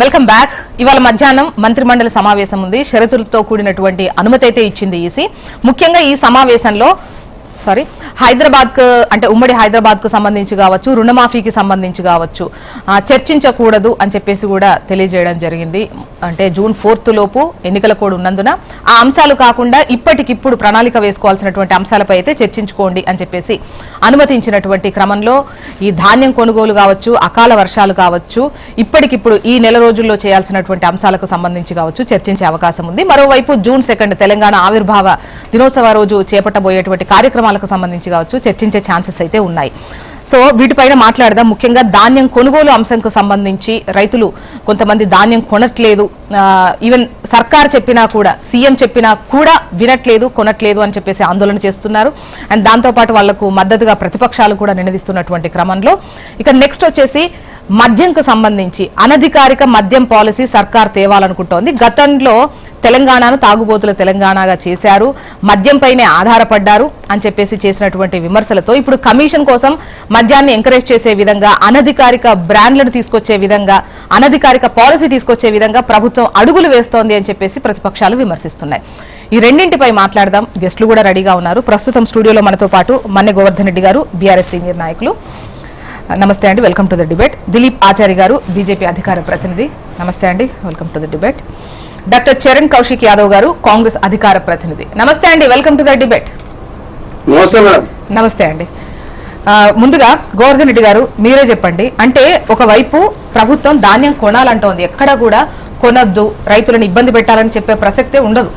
Welcome back. ఇవాళ మధ్యాహ్నం మంత్రిమండలి సమావేశం ఉంది. షరతులతో కూడినటువంటి అనుమతి అయితే ఇచ్చింది ఈసీ. ముఖ్యంగా ఈ సమావేశంలో హైదరాబాద్ కు అంటే ఉమ్మడి హైదరాబాద్ కు సంబంధించి కావచ్చు, రుణమాఫీకి సంబంధించి కావచ్చు చర్చించకూడదు అని చెప్పేసి కూడా తెలియజేయడం జరిగింది. అంటే జూన్ 4 లోపు ఎన్నికల కోడ్ ఉన్నందున ఆ అంశాలు కాకుండా ఇప్పటికిప్పుడు ప్రణాళిక వేసుకోవాల్సినటువంటి అంశాలపై అయితే చర్చించుకోండి అని చెప్పేసి అనుమతించినటువంటి క్రమంలో ఈ ధాన్యం కొనుగోలు కావచ్చు, అకాల వర్షాలు కావచ్చు, ఇప్పటికిప్పుడు ఈ నెల రోజుల్లో చేయాల్సినటువంటి అంశాలకు సంబంధించి కావచ్చు చర్చించే అవకాశం ఉంది. మరోవైపు జూన్ 2 తెలంగాణ ఆవిర్భావ దినోత్సవ రోజు చేపట్టబోయేటువంటి కార్యక్రమాలకు సంబంధించి కావచ్చు చర్చించే ఛాన్సెస్ అయితే ఉన్నాయి. సో వీటిపైన మాట్లాడదాం. ముఖ్యంగా ధాన్యం కొనుగోలు అంశంకు సంబంధించి రైతులు కొంతమంది ధాన్యం కొనట్లేదు, ఈవెన్ సర్కార్ చెప్పినా కూడా, సీఎం చెప్పినా కూడా వినట్లేదు, కొనట్లేదు అని చెప్పేసి ఆందోళన చేస్తున్నారు. అండ్ దాంతోపాటు వాళ్లకు మద్దతుగా ప్రతిపక్షాలు కూడా నినదిస్తున్నటువంటి క్రమంలో ఇక నెక్స్ట్ వచ్చేసి మద్యంకు సంబంధించి అనధికారిక మద్యం పాలసీ సర్కార్ తేవాలనుకుంటోంది. గతంలో తెలంగాణను తాగుబోతుల తెలంగాణగా చేశారు, మద్యంపైనే ఆధారపడ్డారు అని చెప్పేసి చేసినటువంటి విమర్శలతో ఇప్పుడు కమిషన్ కోసం మద్యాన్ని ఎంకరేజ్ చేసే విధంగా, అనధికారిక బ్రాండ్లను తీసుకొచ్చే విధంగా, అనధికారిక పాలసీ తీసుకొచ్చే విధంగా ప్రభుత్వం అడుగులు వేస్తోంది అని చెప్పేసి ప్రతిపక్షాలు విమర్శిస్తున్నాయి. ఈ రెండింటిపై మాట్లాడదాం. గెస్టులు కూడా రెడీగా ఉన్నారు. ప్రస్తుతం స్టూడియోలో మనతో పాటు మన్నె గోవర్ధన్ రెడ్డి గారు, బీఆర్ఎస్ సీనియర్ నాయకులు. నమస్తే అండి, welcome to the debate. Dilip Achari గారు, బీజేపీ అధికార ప్రతినిధి. నమస్తే అండి, welcome to the debate. Doctor Charan Kaushik Yadav గారు, కాంగ్రెస్ అధికార ప్రతినిధి. నమస్తే అండి, వెల్కమ్ టు ద డిబేట్. నమస్తే అండి. ముందుగా గోవర్ధన్ రెడ్డి గారు, మీరే చెప్పండి. అంటే ఒకవైపు ప్రభుత్వం ధాన్యం కొనాలంటోంది, ఎక్కడ కూడా కొనద్దు, రైతులను ఇబ్బంది పెట్టాలని చెప్పే ప్రసక్తే ఉండదు.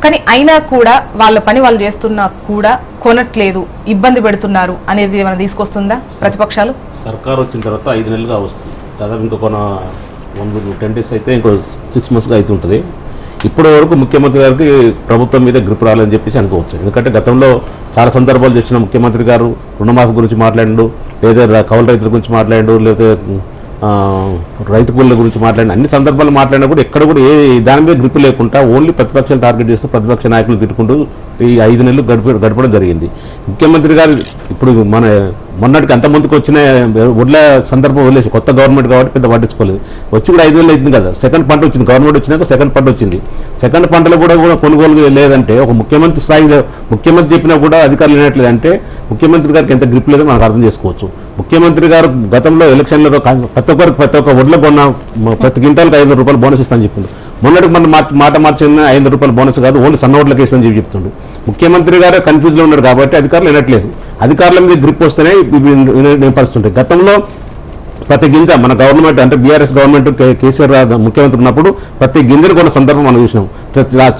కానీ అయినా కూడా వాళ్ళ పని వాళ్ళు చేస్తున్నా కూడా కొనట్లేదు, ఇబ్బంది పెడుతున్నారు అనేది ఏమైనా తీసుకొస్తుందా ప్రతిపక్షాలు? సర్కార్ వచ్చిన తర్వాత 5 నెలలుగా వస్తుంది, దాదాపు ఇంకో 10 days అయితే ఇంకో 6 monthsగా అవుతుంటుంది. ఇప్పటి వరకు ముఖ్యమంత్రి గారికి ప్రభుత్వం మీద గ్రిప్ రాలేదని చెప్పేసి అనుకోవచ్చు. ఎందుకంటే గతంలో చాలా సందర్భాలు చేసిన ముఖ్యమంత్రి గారు రుణమాఫీ గురించి మాట్లాడిండు, లేదా కౌలు రైతుల గురించి మాట్లాడిండు, లేదా రైతు కూలీల గురించి మాట్లాడిన అన్ని సందర్భాలు మాట్లాడినప్పుడు ఎక్కడ కూడా ఏ దాని మీద గ్రిప్ లేకుండా ఓన్లీ ప్రతిపక్షాలు టార్గెట్ చేస్తూ ప్రతిపక్ష నాయకులు తిట్టుకుంటూ ఈ 5 నెలలు గడపడం జరిగింది. ముఖ్యమంత్రి గారు ఇప్పుడు మొన్నటికి అంత ముందుకు వచ్చిన ఒడ్ల సందర్భం వదిలేసి, కొత్త గవర్నమెంట్ కాబట్టి పెద్ద పట్టించుకోలేదు. వచ్చి కూడా 5 నెలలు అవుతుంది కదా, సెకండ్ పంట వచ్చింది, గవర్నమెంట్ వచ్చినాక సెకండ్ పంట వచ్చింది. సెకండ్ పంటలో కూడా కొనుగోలు లేదంటే, ఒక ముఖ్యమంత్రి స్థాయిలో ముఖ్యమంత్రి చెప్పినా కూడా అధికారులు వినట్లేదు అంటే ముఖ్యమంత్రి గారికి ఎంత గ్రిప్ లేదో మనకు అర్థం చేసుకోవచ్చు. ముఖ్యమంత్రి గారు గతంలో ఎలక్షన్లలో ప్రతి ఒక్క ఒడ్ల కొన్న ప్రతి క్వింటాల్కి 500 రూపాయలు బోనస్ ఇస్తానని చెప్పిండు. మొన్నటికి మన మాట మార్చిన 500 రూపాయలు బోనస్ కాదు, ఓన్లీ సన్న ఓట్లకి ఇస్తానని చెప్పి చెప్తుండు. ముఖ్యమంత్రి గారు కన్ఫ్యూజ్లో ఉన్నారు కాబట్టి అధికారులు వినట్లేదు. అధికారుల మీద గ్రిప్ వస్తేనే పరిస్థితుంటాయి. గతంలో ప్రతి గింజ మన గవర్నమెంట్ అంటే బీఆర్ఎస్ గవర్నమెంట్ కేసీఆర్ ముఖ్యమంత్రి ఉన్నప్పుడు ప్రతి గింజను కొన్న సందర్భం మనం చూసినాం.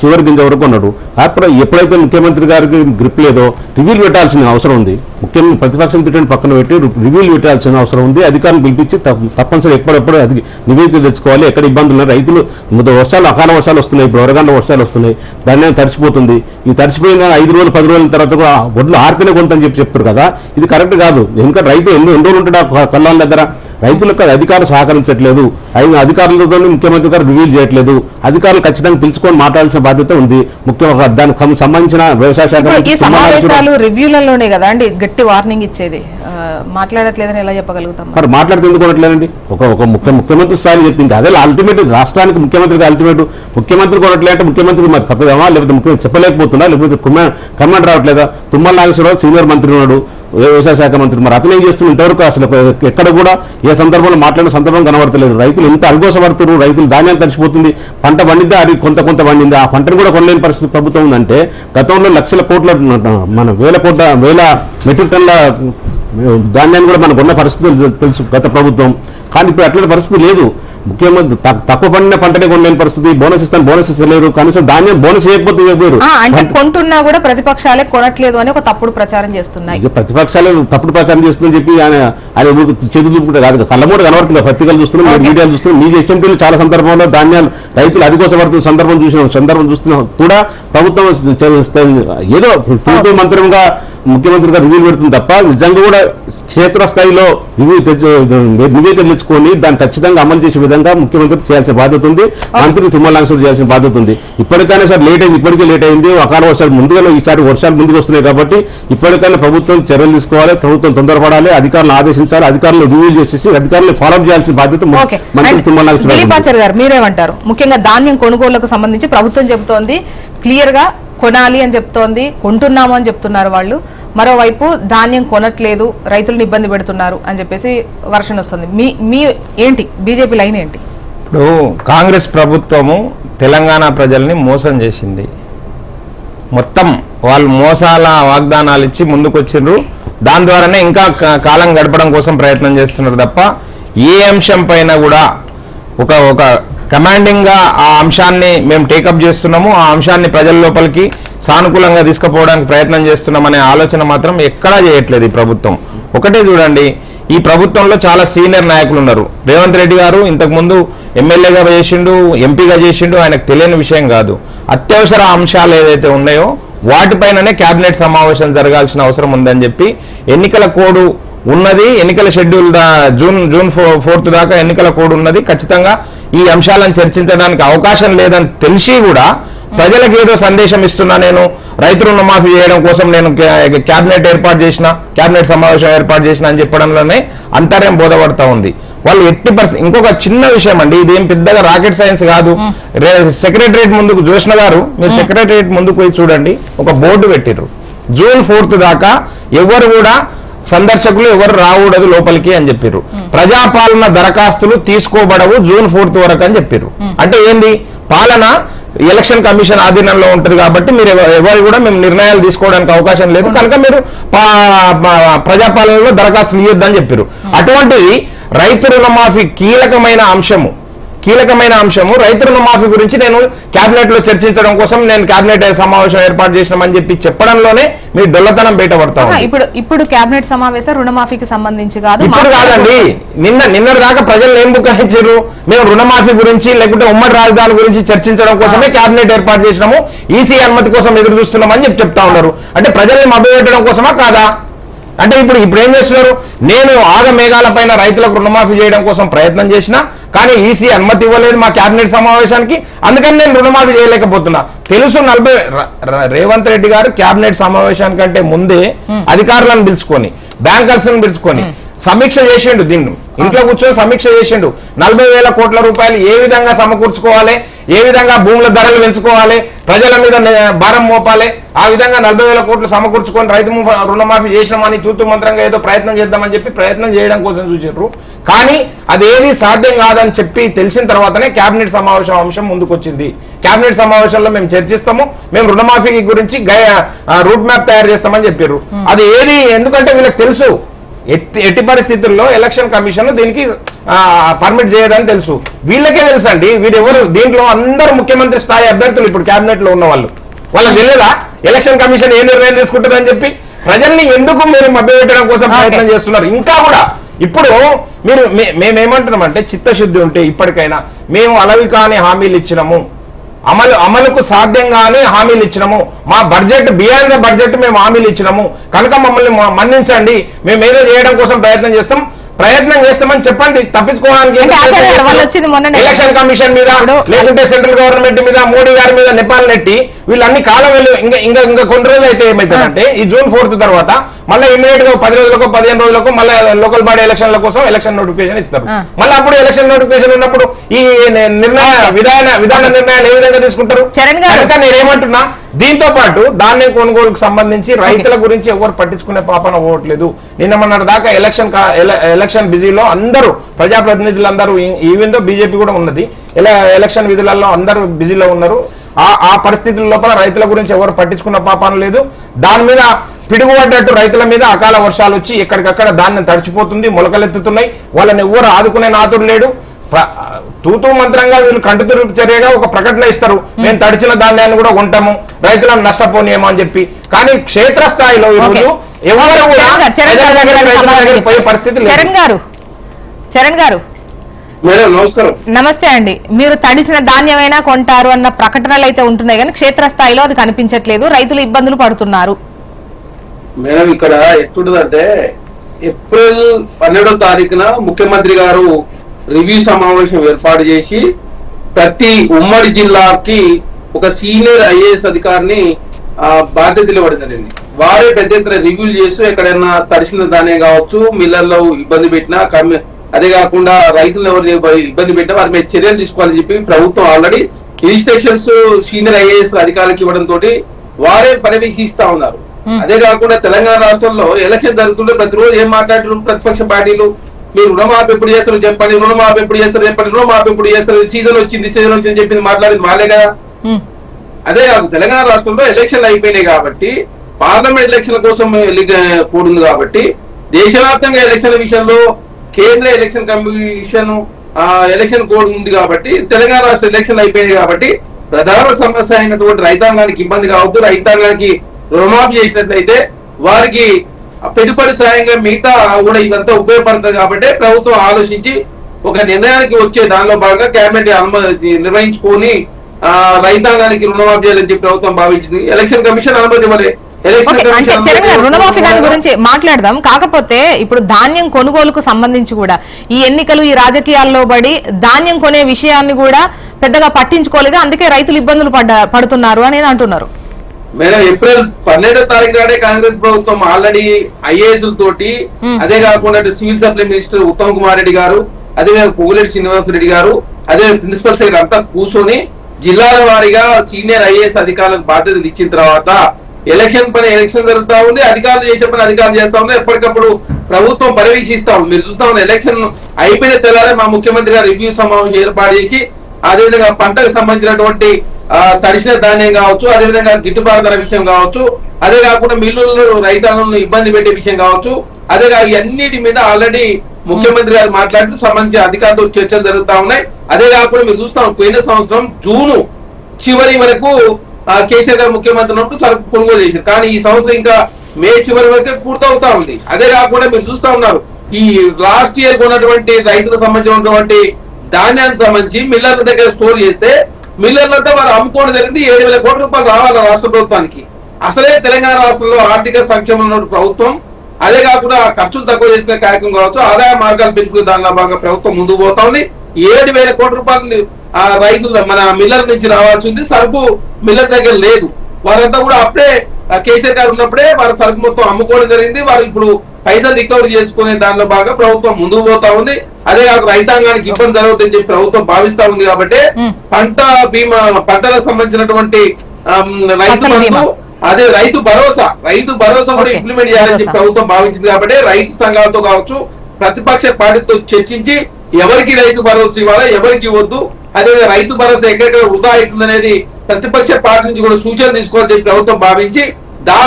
చివరి గింజ వరకు కొన్నాడు. అప్పుడు ఎప్పుడైతే ముఖ్యమంత్రి గారికి గ్రిప్ లేదో రివ్యూలు పెట్టాల్సిన అవసరం ఉంది. ముఖ్యంగా ప్రతిపక్షం తిట్టని పక్కన పెట్టి రివ్యూలు పెట్టాల్సిన అవసరం ఉంది. అధికారులు పిలిపించి తప్పనిసరి ఎప్పుడెప్పుడు అది నివేదికలు తెచ్చుకోవాలి. ఎక్కడ ఇబ్బందులు ఉన్నాయి, రైతులు వర్షాలు అకాల వర్షాలు వస్తున్నాయి, ఇప్పుడు వరగాండ వర్షాలు వస్తున్నాయి, ధాన్యం తడిసిపోతుంది. ఈ తడిసిపోయిన 5 రోజులు 10 రోజుల తర్వాత కూడా ఒడ్లు ఆర్తనే కొంతని చెప్తారు కదా, ఇది కరెక్ట్ కాదు. ఎందుకంటే రైతు ఎన్ని రోజులు ఉంటాడు కళ్ళాల దగ్గర, రైతులకు అధికారులు సహకరించట్లేదు, అధికారులతో ముఖ్యమంత్రి గారు రివ్యూలు చేయట్లేదు. అధికారులు ఖచ్చితంగా తెలుసుకొని మాట్లాడాల్సిన బాధ్యత ఉంది. ముఖ్యంగా దానికి సంబంధించిన వ్యవసాయ శాఖ సమావేశాలు రివ్యూలలోనే కదా అండి గట్టి వార్నింగ్ ఇచ్చేది, మాట్లాడట్లేదని ఎలా చెప్పగలుగుతాం? మరి మాట్లాడితే ఎందుకు కొనట్లేదండి? ఒక ముఖ్యమంత్రి స్థాయిలో చెప్తుంది. అదే అల్టిమేట్ రాష్ట్రానికి ముఖ్యమంత్రికి అల్టిమేట్. ముఖ్యమంత్రి కొనట్లే అంటే ముఖ్యమంత్రికి మరి తప్పదేమా, లేకపోతే ముఖ్యమంత్రి చెప్పలేకపోతున్నా, లేకపోతే కమాండ్ రావట్లేదా? తుమ్మల నాగేశ్వరరావు సీనియర్ మంత్రి ఉన్నాడు, వ్యవసాయ శాఖ మంత్రి, మరి అతను ఏం చేస్తున్నారు? ఇంతవరకు అసలు ఎక్కడ కూడా ఏ సందర్భంలో మాట్లాడిన సందర్భం కనబడతలేదు. రైతులు ఎంత అల్గోసపడుతున్నారు, రైతులు ధాన్యాలు తడిచిపోతుంది, పంట పండిద్దా అది కొంత పండింది, ఆ పంటను కూడా కొనలేని పరిస్థితి ప్రభుత్వం ఉందంటే, గతంలో లక్షల కోట్ల మన వేల మెట్రిక్ టన్ల ధాన్యాన్ని కూడా మనకు ఉన్న పరిస్థితులు తెలుసు గత ప్రభుత్వం. కానీ ఇప్పుడు అట్లాంటి పరిస్థితి లేదు. ముఖ్యమంత్రి తక్కువ పండిన పంటనే కొనలేని పరిస్థితి, బోనస్ ఇస్తాను బోనస్ ఇస్తలేరు, కనీసం ధాన్యం బోనస్ చేయకపోతే అంటే కొంటున్నా కూడా ప్రతిపక్షాలే కొనట్లేదు అని ఒక తప్పుడు ప్రచారం చేస్తున్నాయి. ప్రతిపక్షాలే తప్పుడు ప్రచారం చేస్తుందని చెప్పి ఆయన చేతులు చూపుకుంటే కాదు, కళ్ళమూట కనబడుతుంది. పత్రికలు చూస్తున్నాం, మీడియాలు చూస్తున్నాం. మీ హెచ్ఎంపీలు చాలా సందర్భంలో ధాన్యాలు రైతులు అధికోసపడుతున్న సందర్భం చూస్తున్నాం కూడా ప్రభుత్వం ఏదో తూతూ మంత్రంగా ముఖ్యమంత్రి గారు రివ్యూ పెడుతుంది తప్ప నిజంగా కూడా క్షేత్రస్థాయిలో నివేదిక తెచ్చుకొని దాన్ని ఖచ్చితంగా అమలు చేసే విధంగా ముఖ్యమంత్రి చేయాల్సిన బాధ్యత ఉంది, మంత్రి తుమ్మల నాగేశ్వరరావు చేయాల్సిన బాధ్యత ఉంది. ఇప్పటికైనా సార్ లేట్ అయింది, ఇప్పటికే లేట్ అయింది. అకాల వర్షాలు ముందుగా ఈసారి వర్షాలు ముందుకు వస్తున్నాయి కాబట్టి ఇప్పటికైనా ప్రభుత్వం చర్యలు తీసుకోవాలి, ప్రభుత్వం తొందరపడాలి, అధికారులను ఆదేశించాలి, అధికారులు రివ్యూ చేసేసి అధికారులు ఫాలో చేయాల్సిన బాధ్యత మంత్రి తుమ్మల నాగేశ్వరరావు గారు. మీరేమంటారు? ముఖ్యంగా ధాన్యం కొనుగోళ్లకు సంబంధించి ప్రభుత్వం చెబుతోంది క్లియర్ గా కొనాలి అని చెప్తోంది, కొంటున్నాము అని చెప్తున్నారు వాళ్ళు. మరోవైపు ధాన్యం కొనట్లేదు, రైతులను ఇబ్బంది పెడుతున్నారు అని చెప్పేసి వర్షన్ వస్తుంది. మీ ఏంటి బీజేపీ లైన్ ఏంటి? ఇప్పుడు కాంగ్రెస్ ప్రభుత్వము తెలంగాణ ప్రజల్ని మోసం చేసింది. మొత్తం వాళ్ళు మోసాల వాగ్దానాలు ఇచ్చి ముందుకొచ్చిండ్రు. దాని ద్వారానే ఇంకా కాలం గడపడం కోసం ప్రయత్నం చేస్తున్నారు తప్ప ఏ అంశం పైన కూడా ఒక కమాండింగ్ గా ఆ అంశాన్ని మేము టేకప్ చేస్తున్నాము, ఆ అంశాన్ని ప్రజల లోపలికి సానుకూలంగా తీసుకుపోవడానికి ప్రయత్నం చేస్తున్నామనే ఆలోచన మాత్రం ఎక్కడా చేయట్లేదు ఈ ప్రభుత్వం. ఒకటే చూడండి, ఈ ప్రభుత్వంలో చాలా సీనియర్ నాయకులు ఉన్నారు. రేవంత్ రెడ్డి గారు ఇంతకుముందు ఎమ్మెల్యేగా చేసిండు, ఎంపీగా చేసిండు, ఆయనకు తెలియని విషయం కాదు. అత్యవసర అంశాలు ఏదైతే ఉన్నాయో వాటిపైననే కేబినెట్ సమావేశం జరగాల్సిన అవసరం ఉందని చెప్పి ఎన్నికల కోడ్ ఉన్నది, ఎన్నికల షెడ్యూల్ జూన్ 4 దాకా ఎన్నికల కోడ్ ఉన్నది. ఖచ్చితంగా ఈ అంశాలను చర్చించడానికి అవకాశం లేదని తెలిసి కూడా ప్రజలకు ఏదో సందేశం ఇస్తున్నా, నేను రైతు రుణమాఫీ చేయడం కోసం నేను కేబినెట్ ఏర్పాటు చేసిన, కేబినెట్ సమావేశం ఏర్పాటు చేసిన అని చెప్పడంలోనే అంతర్యం బోధపడతా ఉంది. వాళ్ళు ఇంకొక చిన్న విషయం అండి, ఇదేం పెద్దగా రాకెట్ సైన్స్ కాదు. సెక్రటరియట్ ముందుకు జోష్ణ గారు, మీరు సెక్రటరియట్ ముందుకు పోయి చూడండి, ఒక బోర్డు పెట్టిర్రు, జూన్ 4 దాకా ఎవరు కూడా సందర్శకులు ఎవరు రాకూడదు లోపలికి అని చెప్పారు. ప్రజాపాలన దరఖాస్తులు తీసుకోబడవు జూన్ 4 వరకు అని చెప్పారు. అంటే ఏంది, పాలన ఎలక్షన్ కమిషన్ ఆధీనంలో ఉంటుంది కాబట్టి మీరు ఎవరు కూడా మేము నిర్ణయాలు తీసుకోవడానికి అవకాశం లేదు కనుక మీరు ప్రజాపాలనలో దరఖాస్తులు ఇవ్వద్దని చెప్పారు. అటువంటిది రైతు రుణమాఫీ కీలకమైన అంశము రైతు రుణమాఫీ గురించి నేను కేబినెట్ లో చర్చించడం కోసం నేను కేబినెట్ సమావేశం ఏర్పాటు చేసినామని చెప్పి చెప్పడంలోనే మీ డొల్లతనం బయటపడతా ఉంది. ఇప్పుడు కేబినెట్ సమావేశం రుణమాఫీకి సంబంధించి కాదు, ఇప్పుడు కాదండి, నిన్నటి దాకా ప్రజలు ఏం బుకాయించారు, మేము రుణమాఫీ గురించి లేకుంటే ఉమ్మడి రాజధాని గురించి చర్చించడం కోసమే కేబినెట్ ఏర్పాటు చేసినాము, ఈసీ అనుమతి కోసం ఎదురు చూస్తున్నామని చెప్తా ఉన్నారు. అంటే ప్రజల్ని మభ్యపెట్టడం కోసమా కాదా? అంటే ఇప్పుడు ఏం చేస్తున్నారు, నేను ఆగమేఘాల పైన రైతులకు రుణమాఫీ చేయడం కోసం ప్రయత్నం చేసినా కానీ ఈసీ అనుమతి ఇవ్వలేదు మా కేబినెట్ సమావేశానికి, అందుకని నేను రుణమాఫీ చేయలేకపోతున్నా. తెలుసు రేవంత్ రెడ్డి గారు కేబినెట్ సమావేశానికంటే ముందే అధికారులను పిలుచుకొని, బ్యాంకర్స్ పిలుచుకొని సమీక్ష చేసిండు, దీన్ని ఇంట్లో కూర్చొని సమీక్ష చేసిండు. 40,000 కోట్ల రూపాయలు ఏ విధంగా సమకూర్చుకోవాలి, ఏ విధంగా భూముల ధరలు పెంచుకోవాలి, ప్రజల మీద భారం మోపాలి, ఆ విధంగా 40,000 కోట్లు సమకూర్చుకొని రైతు రుణమాఫీ చేసినామని తూతు మంత్రంగా ఏదో ప్రయత్నం చేద్దామని చెప్పి ప్రయత్నం చేయడం కోసం చూసారు. కానీ అదేది సాధ్యం కాదని చెప్పి తెలిసిన తర్వాతనే కేబినెట్ సమావేశం అంశం ముందుకొచ్చింది. కేబినెట్ సమావేశంలో మేము చర్చిస్తాము, మేము రుణమాఫీ గురించి రూట్ మ్యాప్ తయారు చేస్తామని చెప్పారు. అది ఏది, ఎందుకంటే వీళ్ళకి తెలుసు ఎట్టి పరిస్థితుల్లో ఎలక్షన్ కమిషన్ దీనికి పర్మిట్ చేయదని తెలుసు. వీళ్ళకే తెలుసు అండి, వీరెవరు దీంట్లో అందరూ ముఖ్యమంత్రి స్థాయి అభ్యర్థులు ఇప్పుడు కేబినెట్ లో ఉన్న వాళ్ళకి తెలియదా ఎలక్షన్ కమిషన్ ఏ నిర్ణయం తీసుకుంటుందని చెప్పి? ప్రజల్ని ఎందుకు మీరు మభ్యపెట్టడం కోసం ప్రయత్నం చేస్తున్నారు? ఇంకా కూడా ఇప్పుడు మేమేమంటున్నామంటే చిత్తశుద్ధి ఉంటే ఇప్పటికైనా మేము అలవి కాని హామీలు ఇచ్చినాము, అమలుకు సాధ్యంగానే హామీలు ఇచ్చినాము, మా బడ్జెట్ బియాండ్ ద బడ్జెట్ మేము హామీలు ఇచ్చినాము కనుక మమ్మల్ని మన్నించండి, మేము ఏదో చేయడం కోసం ప్రయత్నం చేస్తామని చెప్పండి. తప్పించుకోవడానికి ఎలక్షన్ కమిషన్ మీద లేకుంటే సెంట్రల్ గవర్నమెంట్ మీద మోడీ గారి మీద నెపాలు నెట్టి వీళ్ళన్ని కాలం వెళ్ళి ఇంకా కొన్ని రోజులు అయితే ఏమైతుందంటే ఈ జూన్ 4 తర్వాత మళ్ళీ ఇమీడియట్ గా 10 రోజులకు 15 రోజులకు మళ్ళీ లోకల్ బాడీ ఎలక్షన్ల కోసం ఎలక్షన్ నోటిఫికేషన్ ఇస్తారు. మళ్ళీ అప్పుడు ఎలక్షన్ నోటిఫికేషన్ ఉన్నప్పుడు ఈ విధాన నిర్ణయాలు ఏ విధంగా తీసుకుంటారు? కనుక నేనేమంటున్నా, దీంతో పాటు ధాన్యం కొనుగోలుకు సంబంధించి రైతుల గురించి ఎవరు పట్టించుకునే పాపన పోవట్లేదు. నిన్న మొన్నటి దాకా ఎలక్షన్ బిజీలో అందరూ ప్రజాప్రతినిధులందరూ, ఈవెన్ దో బీజేపీ కూడా ఉన్నది, ఎలక్షన్ విధులలో అందరూ బిజీలో ఉన్నారు. ఆ పరిస్థితుల లోపల రైతుల గురించి ఎవరు పట్టించుకున్న పాపన లేదు. దాని మీద పిడుగుపడ్డట్టు రైతుల మీద అకాల వర్షాలు వచ్చి ఎక్కడికక్కడ ధాన్యం తడిచిపోతుంది, మొలకలెత్తుతున్నాయి. వాళ్ళని ఎవరు ఆదుకునే నాతుడు లేడు. తూతూ మంత్రంగా వీళ్ళు కంటితురుపు చర్యగా ఒక ప్రకటన ఇస్తారు, మేము తడిచిన ధాన్యాన్ని కూడా కొంటాము, రైతులను నష్టపోనియమో అని చెప్పి. కానీ క్షేత్రస్థాయిలో ఈరోజు ఎవరు కూడా పోయే పరిస్థితి లేదు. చరణ్ గారు నమస్తే అండి. మీరు తడిసిన ధాన్యమైనా కొంటారు అన్న ప్రకటనలు అయితే ఉంటున్నాయి కానీ క్షేత్రస్థాయిలో అది కనిపించట్లేదు, రైతులు ఇబ్బందులు పడుతున్నారు. మేడం ఇక్కడ ఎట్లుంటదంటే ఏప్రిల్ 12వ తారీఖున ముఖ్యమంత్రి గారు రివ్యూ సమావేశం ఏర్పాటు చేసి ప్రతి ఉమ్మడి జిల్లాకి ఒక సీనియర్ ఐఏఎస్ అధికారిని బాధ్యతలు ఇవ్వడం. వారే పెద్ద ఎత్తున రివ్యూలు చేస్తూ ఎక్కడైనా తడిసిన ధాన్యం కావచ్చు, మిల్లర్లో ఇబ్బంది పెట్టినా, అదే కాకుండా రైతులను ఎవరు ఇబ్బంది పెట్టినా వారి మీద చర్యలు తీసుకోవాలని చెప్పి ప్రభుత్వం ఆల్రెడీ ఇన్స్ట్రక్షన్స్ సీనియర్ ఐఏఎస్ అధికారులకు ఇవ్వడం తోటి వారే పర్యవేక్షిస్తా ఉన్నారు. అదే కాకుండా తెలంగాణ రాష్ట్రంలో ఎలక్షన్ జరుగుతుంటే ప్రతిరోజు ఏం మాట్లాడుతున్నారు ప్రతిపక్ష పార్టీలు, మీరు రుణమాఫీ ఎప్పుడు చేస్తారు చెప్పండి, రుణమాఫీ ఎప్పుడు చేస్తారు చెప్పండి, రుణమాఫీ ఎప్పుడు చేస్తారు, సీజన్ వచ్చింది చెప్పింది మాట్లాడింది వాళ్ళే కదా. అదే కాదు తెలంగాణ రాష్ట్రంలో ఎలక్షన్లు అయిపోయినాయి కాబట్టి పార్లమెంట్ ఎలక్షన్ కోసం కూడింది కాబట్టి దేశవ్యాప్తంగా ఎలక్షన్ల విషయంలో కేంద్ర ఎలక్షన్ కమిషన్ ఎలక్షన్ కోడ్ ఉంది కాబట్టి తెలంగాణ రాష్ట్ర ఎలక్షన్లు అయిపోయినాయి కాబట్టి ప్రధాన సమస్య అయినటువంటి రైతాంగానికి ఇబ్బంది కావద్దు, రైతాంగానికి రుణమాఫీ చేసినట్లయితే వారికి పెట్టుబడి సాయంగా మిగతా కూడా ఇదంతా ఉపయోగపడుతుంది కాబట్టి ప్రభుత్వం ఆలోచించి ఒక నిర్ణయానికి వచ్చే దానిలో భాగంగా కేబినెట్ అనుమతి నిర్వహించుకొని రైతాంగానికి రుణమాఫీ చేయాలని చెప్పి ప్రభుత్వం భావించింది. ఎలక్షన్ కమిషన్ అనుమతి ఇవ్వలే. అంటే చరణ్ రుణమాఫీ దాని గురించి మాట్లాడదాం. కాకపోతే ఇప్పుడు ధాన్యం కొనుగోలుకు సంబంధించి కూడా ఈ ఎన్నికలు ఈ రాజకీయాల్లో పడి ధాన్యం కొనే విషయాన్ని కూడా పెద్దగా పట్టించుకోలేదు, అందుకే రైతులు ఇబ్బందులు పడుతున్నారు అనేది అంటున్నారు. మేడం ఏప్రిల్ 12వ తారీఖు నాడే కాంగ్రెస్ ప్రభుత్వం ఆల్రెడీ ఐఏఎస్ తోటి అదే కాకుండా civil supply minister Uttam Kumar Reddy గారు, అదే పొగులేటి శ్రీనివాస్ రెడ్డి గారు, అదే ప్రిన్సిపల్ సెక్రటరీ అంతా కూర్చొని జిల్లాల వారీగా సీనియర్ ఐఏఎస్ అధికారులకు బాధ్యతలు ఇచ్చిన తర్వాత ఎలక్షన్ పని ఎలక్షన్ జరుగుతా ఉంది, అధికారులు చేసే పని అధికారులు చేస్తా ఉంది, ఎప్పటికప్పుడు ప్రభుత్వం పర్యవేక్షిస్తా ఉంది. మీరు చూస్తా ఉన్న ఎలక్షన్ అయిపోయిన తెల్లారే మా ముఖ్యమంత్రి గారు రివ్యూ సమావేశం ఏర్పాటు చేసి అదేవిధంగా పంటకు సంబంధించినటువంటి తడిసిన ధాన్యం కావచ్చు, అదేవిధంగా గిట్టుబాటు ధర విషయం కావచ్చు, అదే కాకుండా మిల్లులు రైతాంగంలో ఇబ్బంది పెట్టే విషయం కావచ్చు, అదే అన్నిటి మీద ఆల్రెడీ ముఖ్యమంత్రి గారు మాట్లాడుతూ సంబంధించిన అధికారులతో చర్చలు జరుగుతా ఉన్నాయి. అదే కాకుండా మీరు చూస్తాం పోయిన సంవత్సరం జూను చివరి వరకు కేసీఆర్ గారు ముఖ్యమంత్రి ఉన్నప్పుడు సరుకు కొనుగోలు చేశారు, కానీ ఈ సంవత్సరం ఇంకా మే చివరి వరకే పూర్తవుతా ఉంది. అదే కాకుండా మీరు చూస్తా ఉన్నారు ఈ లాస్ట్ ఇయర్ కొన్నటువంటి రైతులకు సంబంధించినటువంటి ధాన్యానికి సంబంధించి మిల్లర్ల దగ్గర స్టోర్ చేస్తే మిల్లర్లంతా వారు అమ్ముకోవడం జరిగింది. 7,000 కోట్ల రూపాయలు రావాలి రాష్ట్ర ప్రభుత్వానికి. అసలే తెలంగాణ రాష్ట్రంలో ఆర్థిక సంక్షేమం ప్రభుత్వం, అదే కాకుండా ఖర్చులు తక్కువ చేసుకునే కార్యక్రమం కావచ్చు, ఆదాయ మార్గాలు పెంచుకునే దానిలో భాగంగా ప్రభుత్వం ముందుకు పోతా ఉంది. 7,000 కోట్ల రూపాయలు రైతులు మన మిల్లర్ నుంచి రావాల్సింది, సరుకు మిల్లర్ దగ్గర లేదు. వారంతా కూడా అప్పుడే కేసీఆర్ గారు ఉన్నప్పుడే వారి సరుకు మొత్తం అమ్ముకోవడం జరిగింది. వారు ఇప్పుడు పైసలు రికవరీ చేసుకునే దానిలో భాగంగా ప్రభుత్వం ముందుకు పోతా ఉంది. అదే కాక రైతాంగానికి ఇబ్బంది జరుగుతుందని చెప్పి ప్రభుత్వం భావిస్తా ఉంది కాబట్టి పంట బీమా, పంటలకు సంబంధించినటువంటి రైతు బంధు, అదే రైతు భరోసా కూడా ఇంప్లిమెంట్ చేయాలని చెప్పి ప్రభుత్వం భావించింది కాబట్టి రైతు సంఘాలతో కావచ్చు ప్రతిపక్ష పార్టీతో చర్చించి ఎవరికి రైతు భరోసా ఇవ్వాలా, ఎవరికి ఇవ్వద్దు, అదే రైతు భరోసా ఎక్కడెక్కడ వృధా అవుతుంది అనేది ప్రతిపక్ష పార్టీ నుంచి కూడా సూచన తీసుకోవాలని చెప్పి ప్రభుత్వం భావించి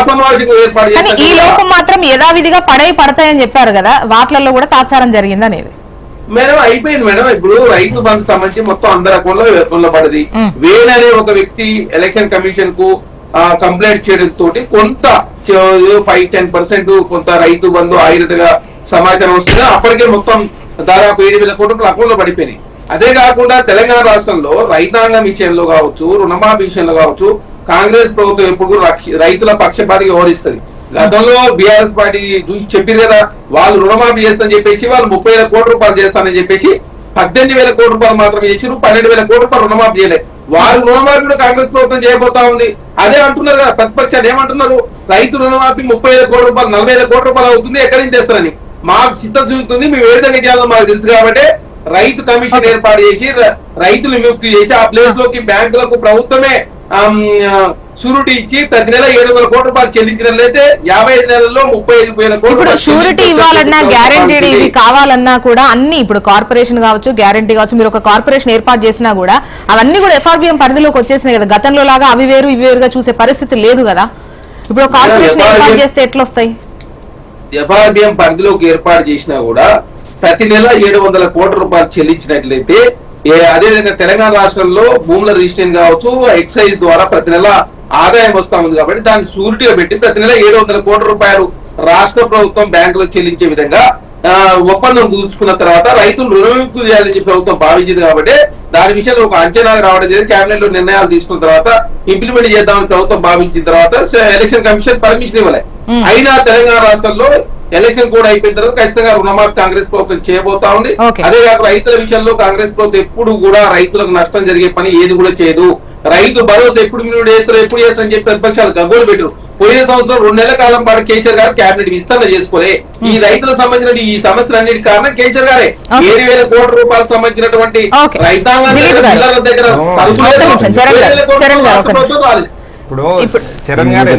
సమావేశం ఏర్పాటు చేశారు. ఈ లోపం మాత్రం యథావిధిగా పడతాయని చెప్పారు కదా, వాటిలలో కూడా తాత్సారం జరిగింది అనేది మేడం అయిపోయింది మేడం. ఇప్పుడు రైతు బంధు సంబంధించి మొత్తం అందరి అకౌంట్లో పడింది. వేణు అనే ఒక వ్యక్తి ఎలక్షన్ కమిషన్ కు కంప్లైంట్ చేయడం తోటి కొంత 5-10% కొంత రైతు బంధు ఆగినట్టుగా సమాచారం వస్తుంది. అప్పటికే మొత్తం దాదాపు 7,000 కోట్ల రూపాయలు అకౌంట్ లో పడిపోయినాయి. అదే కాకుండా తెలంగాణ రాష్ట్రంలో రైతాంగం విషయంలో కావచ్చు, రుణమాఫీ విషయంలో కావచ్చు కాంగ్రెస్ ప్రభుత్వం ఎప్పుడు రైతుల పక్షపాతిగా వ్యవహరిస్తుంది. గతంలో బీఆర్ఎస్ పార్టీ చెప్పారు కదా, వాళ్ళు రుణమాఫీ చేస్తానని చెప్పేసి వాళ్ళు 30,000 కోట్ల రూపాయలు చేస్తానని చెప్పేసి 18,000 కోట్ల రూపాయలు మాత్రమే చేసారు, 12,000 కోట్ల రూపాయలు రుణమాఫీ చేయలేదు. వారు రుణమాఫీ కూడా కాంగ్రెస్ ప్రభుత్వం చేయబోతా ఉంది. అదే అంటున్నారు కదా ప్రతిపక్షాలు ఏమంటున్నారు, రైతు రుణమాఫీ 30,000 కోట్ల రూపాయలు 40,000 కోట్ల రూపాయలు అవుతుంది, ఎక్కడి నుంచి తెస్తారని. మాకు సిద్ధం చూపుతుంది, మేము ఏ విధంగా చేయాలో మాకు తెలుసు కాబట్టి రైతు కమిషన్ ఏర్పాటు చేసి రైతులు నియుక్తి చేసి ఆ ప్లేస్ లోకి బ్యాంకులకు ప్రభుత్వమే షూరిటీ ఇచ్చి ప్రతి నెల 7,000 కోట్ల రూపాయలు చెల్లించినట్లయితే 55 నెలల్లో 35,000 కోట్లు షూరిటీ ఇవ్వాలన్నా, గ్యారంటీ ఇవి కావాలన్నా కూడా అన్ని ఇప్పుడు కార్పొరేషన్ కావచ్చు, గ్యారంటీ కావచ్చు, మీరు ఒక కార్పొరేషన్ ఏర్పాటు చేసినా కూడా అవన్నీ కూడా FRBM పరిధిలోకి వచ్చేసినాయి కదా. గతంలో లాగా అవి వేరు ఇవి వేరుగా చూసే పరిస్థితి లేదు కదా. ఇప్పుడు కార్పొరేషన్ ఏర్పాటు చేస్తే ఎట్లా వస్తాయి? FRBM పరిధిలోకి ఏర్పాటు చేసినా కూడా ప్రతి నెల 700 కోట్ల రూపాయలు చెల్లించినట్లయితే, అదేవిధంగా తెలంగాణ రాష్ట్రంలో భూముల రిజిస్ట్రేషన్ కావచ్చు, ఎక్సైజ్ ద్వారా ప్రతి నెల ఆదాయం వస్తా ఉంది కాబట్టి దాన్ని షూరిటీగా పెట్టి ప్రతి నెల 700 కోట్ల రూపాయలు రాష్ట్ర ప్రభుత్వం బ్యాంకులకు చెల్లించే విధంగా ఒప్పందం కుదుర్చుకున్న తర్వాత రైతులు రుణవిముక్తులు చేయాలని చెప్పి ప్రభుత్వం భావించింది కాబట్టి దాని విషయంలో ఒక అంచనా రావడం జరిగింది. కేబినెట్ లో నిర్ణయాలు తీసుకున్న తర్వాత ఇంప్లిమెంట్ చేద్దామని ప్రభుత్వం భావించిన తర్వాత ఎలక్షన్ కమిషన్ పర్మిషన్ ఇవ్వలే. అయినా తెలంగాణ రాష్ట్రంలో ఎలక్షన్ కూడా అయిపోయిన తర్వాత ఖచ్చితంగా రుణమాఫీ కాంగ్రెస్ ప్రభుత్వం చేయబోతా ఉంది. అదే కాక రైతుల విషయంలో కాంగ్రెస్ ప్రభుత్వం ఎప్పుడు కూడా రైతులకు నష్టం జరిగే పని ఏది కూడా చేయదు. రైతు భరోసా ఎప్పుడు మీరు ఎప్పుడు చేస్తారని చెప్పి ప్రతిపక్షాలు గగ్గోలు పెట్టారు. పోయిన సంవత్సరం 2 నెలల కాలం పాటు కేసీఆర్ గారు కేబినెట్ విస్తరణ చేసుకోలే. ఈ రైతులకు సంబంధించిన ఈ సమస్యలన్నిటి కారణం కేసీఆర్ గారే. 7,000 కోట్ల రూపాయలకు సంబంధించినటువంటి రైతాంగం దగ్గర ఇప్పుడు చరణ్ గారు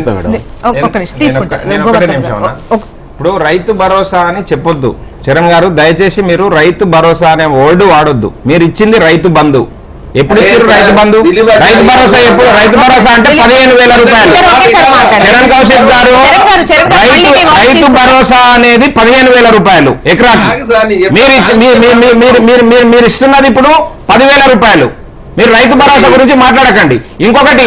ఇప్పుడు రైతు భరోసా అని చెప్పొద్దు చరణ్ గారు, దయచేసి మీరు రైతు భరోసా అనే వర్డ్ వాడొద్దు. మీరు ఇచ్చింది రైతు బంధు. ఎప్పుడు ఇచ్చారు రైతు బంధు? రైతు భరోసా ఎప్పుడు? రైతు భరోసా అంటే 15,000 రూపాయలు. చరణ్ కౌశిక్ గారు, రైతు భరోసా అనేది 15,000 రూపాయలు ఎకరాకి. మీరు ఇస్తున్నది ఇప్పుడు 10,000 రూపాయలు. మీరు రైతు భరోసా గురించి మాట్లాడకండి. ఇంకొకటి,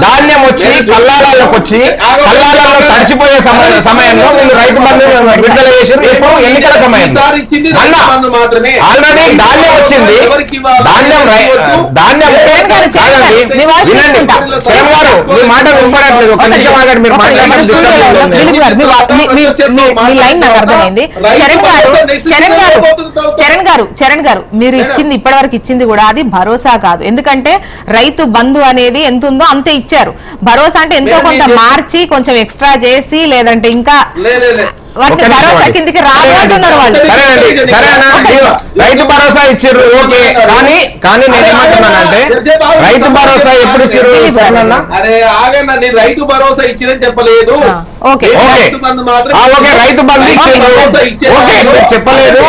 ధాన్యం వచ్చి కల్లాలకు వచ్చి కల్లాలలో తడిచిపోయే సమయంలో మీరు రైతు బంధు విడుదల చేశారు. ఎప్పుడు? ఎన్నికల సమయం. ఆల్రెడీ ధాన్యం వచ్చింది. ధాన్యం వినండి చరణ్ గారు, మీ మాట వినపడట్లేదు. ఒక నిమిషం ఆగండి. మీరు చరణ్ గారు మీరు ఇచ్చింది ఇప్పటివరకు ఇచ్చింది కూడా అది భరోసా కాదు. ఎందుకంటే రైతు బంధు అనేది ఎంత ఉందో అంతే ఇచ్చారు. భరోసా అంటే ఎంతో కొంత మార్చి కొంచెం ఎక్స్ట్రా చేసి లేదంటే ఇంకా వాటిని భరోసా కిందికి రాబోతున్నారు వాళ్ళు. రైతు భరోసా ఇచ్చారు ఓకే, కానీ నేనేమంటున్నానంటే రైతు భరోసా ఎప్పుడు ఇచ్చారు? రైతు భరోసా ఇచ్చిందని చెప్పలేదు. రైతు బంధు చెప్పలేదు,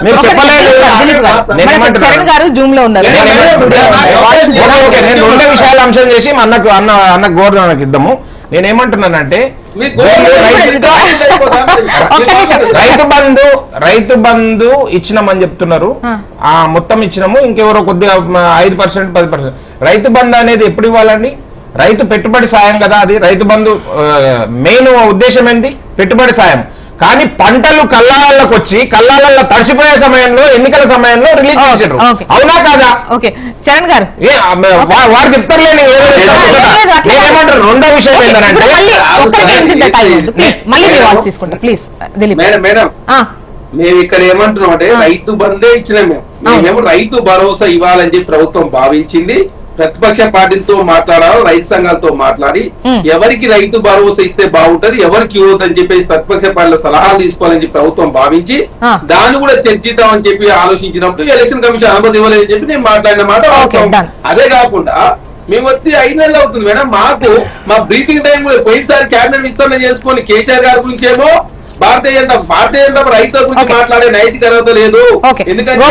మీరు చెప్పలేదు. చరణ్ గారు జూమ్ లో ఉన్నారు. నేను 2 విషయాల అంశం చేసి అన్న గోవర్ధనకి ఇద్దాము. నేనేమంటున్నానంటే రైతు బంధు ఇచ్చినామని చెప్తున్నారు. ఆ మొత్తం ఇచ్చినాము, ఇంకెవరో కొద్దిగా 5%, 10%. రైతు బంధు అనేది ఎప్పుడు ఇవ్వాలండి? రైతు పెట్టుబడి సాయం కదా అది. రైతు బంధు మెయిన్ ఉద్దేశం ఏంటి? పెట్టుబడి సాయం. కానీ పంటలు కల్లాలకు వచ్చి కల్లాలలో తడిచిపోయే సమయంలో, ఎన్నికల సమయంలో రిలీజ్ చేశారు. అవునా కాదా? ఓకే చరణ్ గారు, వారు చెప్తారులేని ఏమంటారు? రెండో విషయం ఏంటంటే మేడం మేము ఇక్కడ ఏమంటున్నాం అంటే రైతు బంధే ఇచ్చినాం. మేము రైతు భరోసా ఇవ్వాలని చెప్పి ప్రభుత్వం భావించింది. ప్రతిపక్ష పార్టీలతో మాట్లాడాలి, రైతు సంఘాలతో మాట్లాడి ఎవరికి రైతు భరోసా ఇస్తే బాగుంటది, ఎవరికి ఇవ్వద్దని చెప్పేసి ప్రతిపక్ష పార్టీల సలహాలు తీసుకోవాలని చెప్పి ప్రభుత్వం భావించి దాన్ని కూడా చర్చిద్దామని చెప్పి ఆలోచించినప్పుడు ఎలక్షన్ కమిషన్ అనుమతి ఇవ్వలేదని చెప్పి నేను మాట్లాడిన మాట వాస్తవం. అదే కాకుండా మేము వచ్చి 5 నెలలు అవుతుంది మేడం. మా బ్రీతింగ్ టైం కూడా పోయినసారి క్యాబినెట్ విస్తరణ చేసుకొని కేసీఆర్ గారి గురించి ఏమో భారతీయ జనతా రైతుల గురించి మాట్లాడే నైతిక అర్హత లేదు. ఎందుకంటే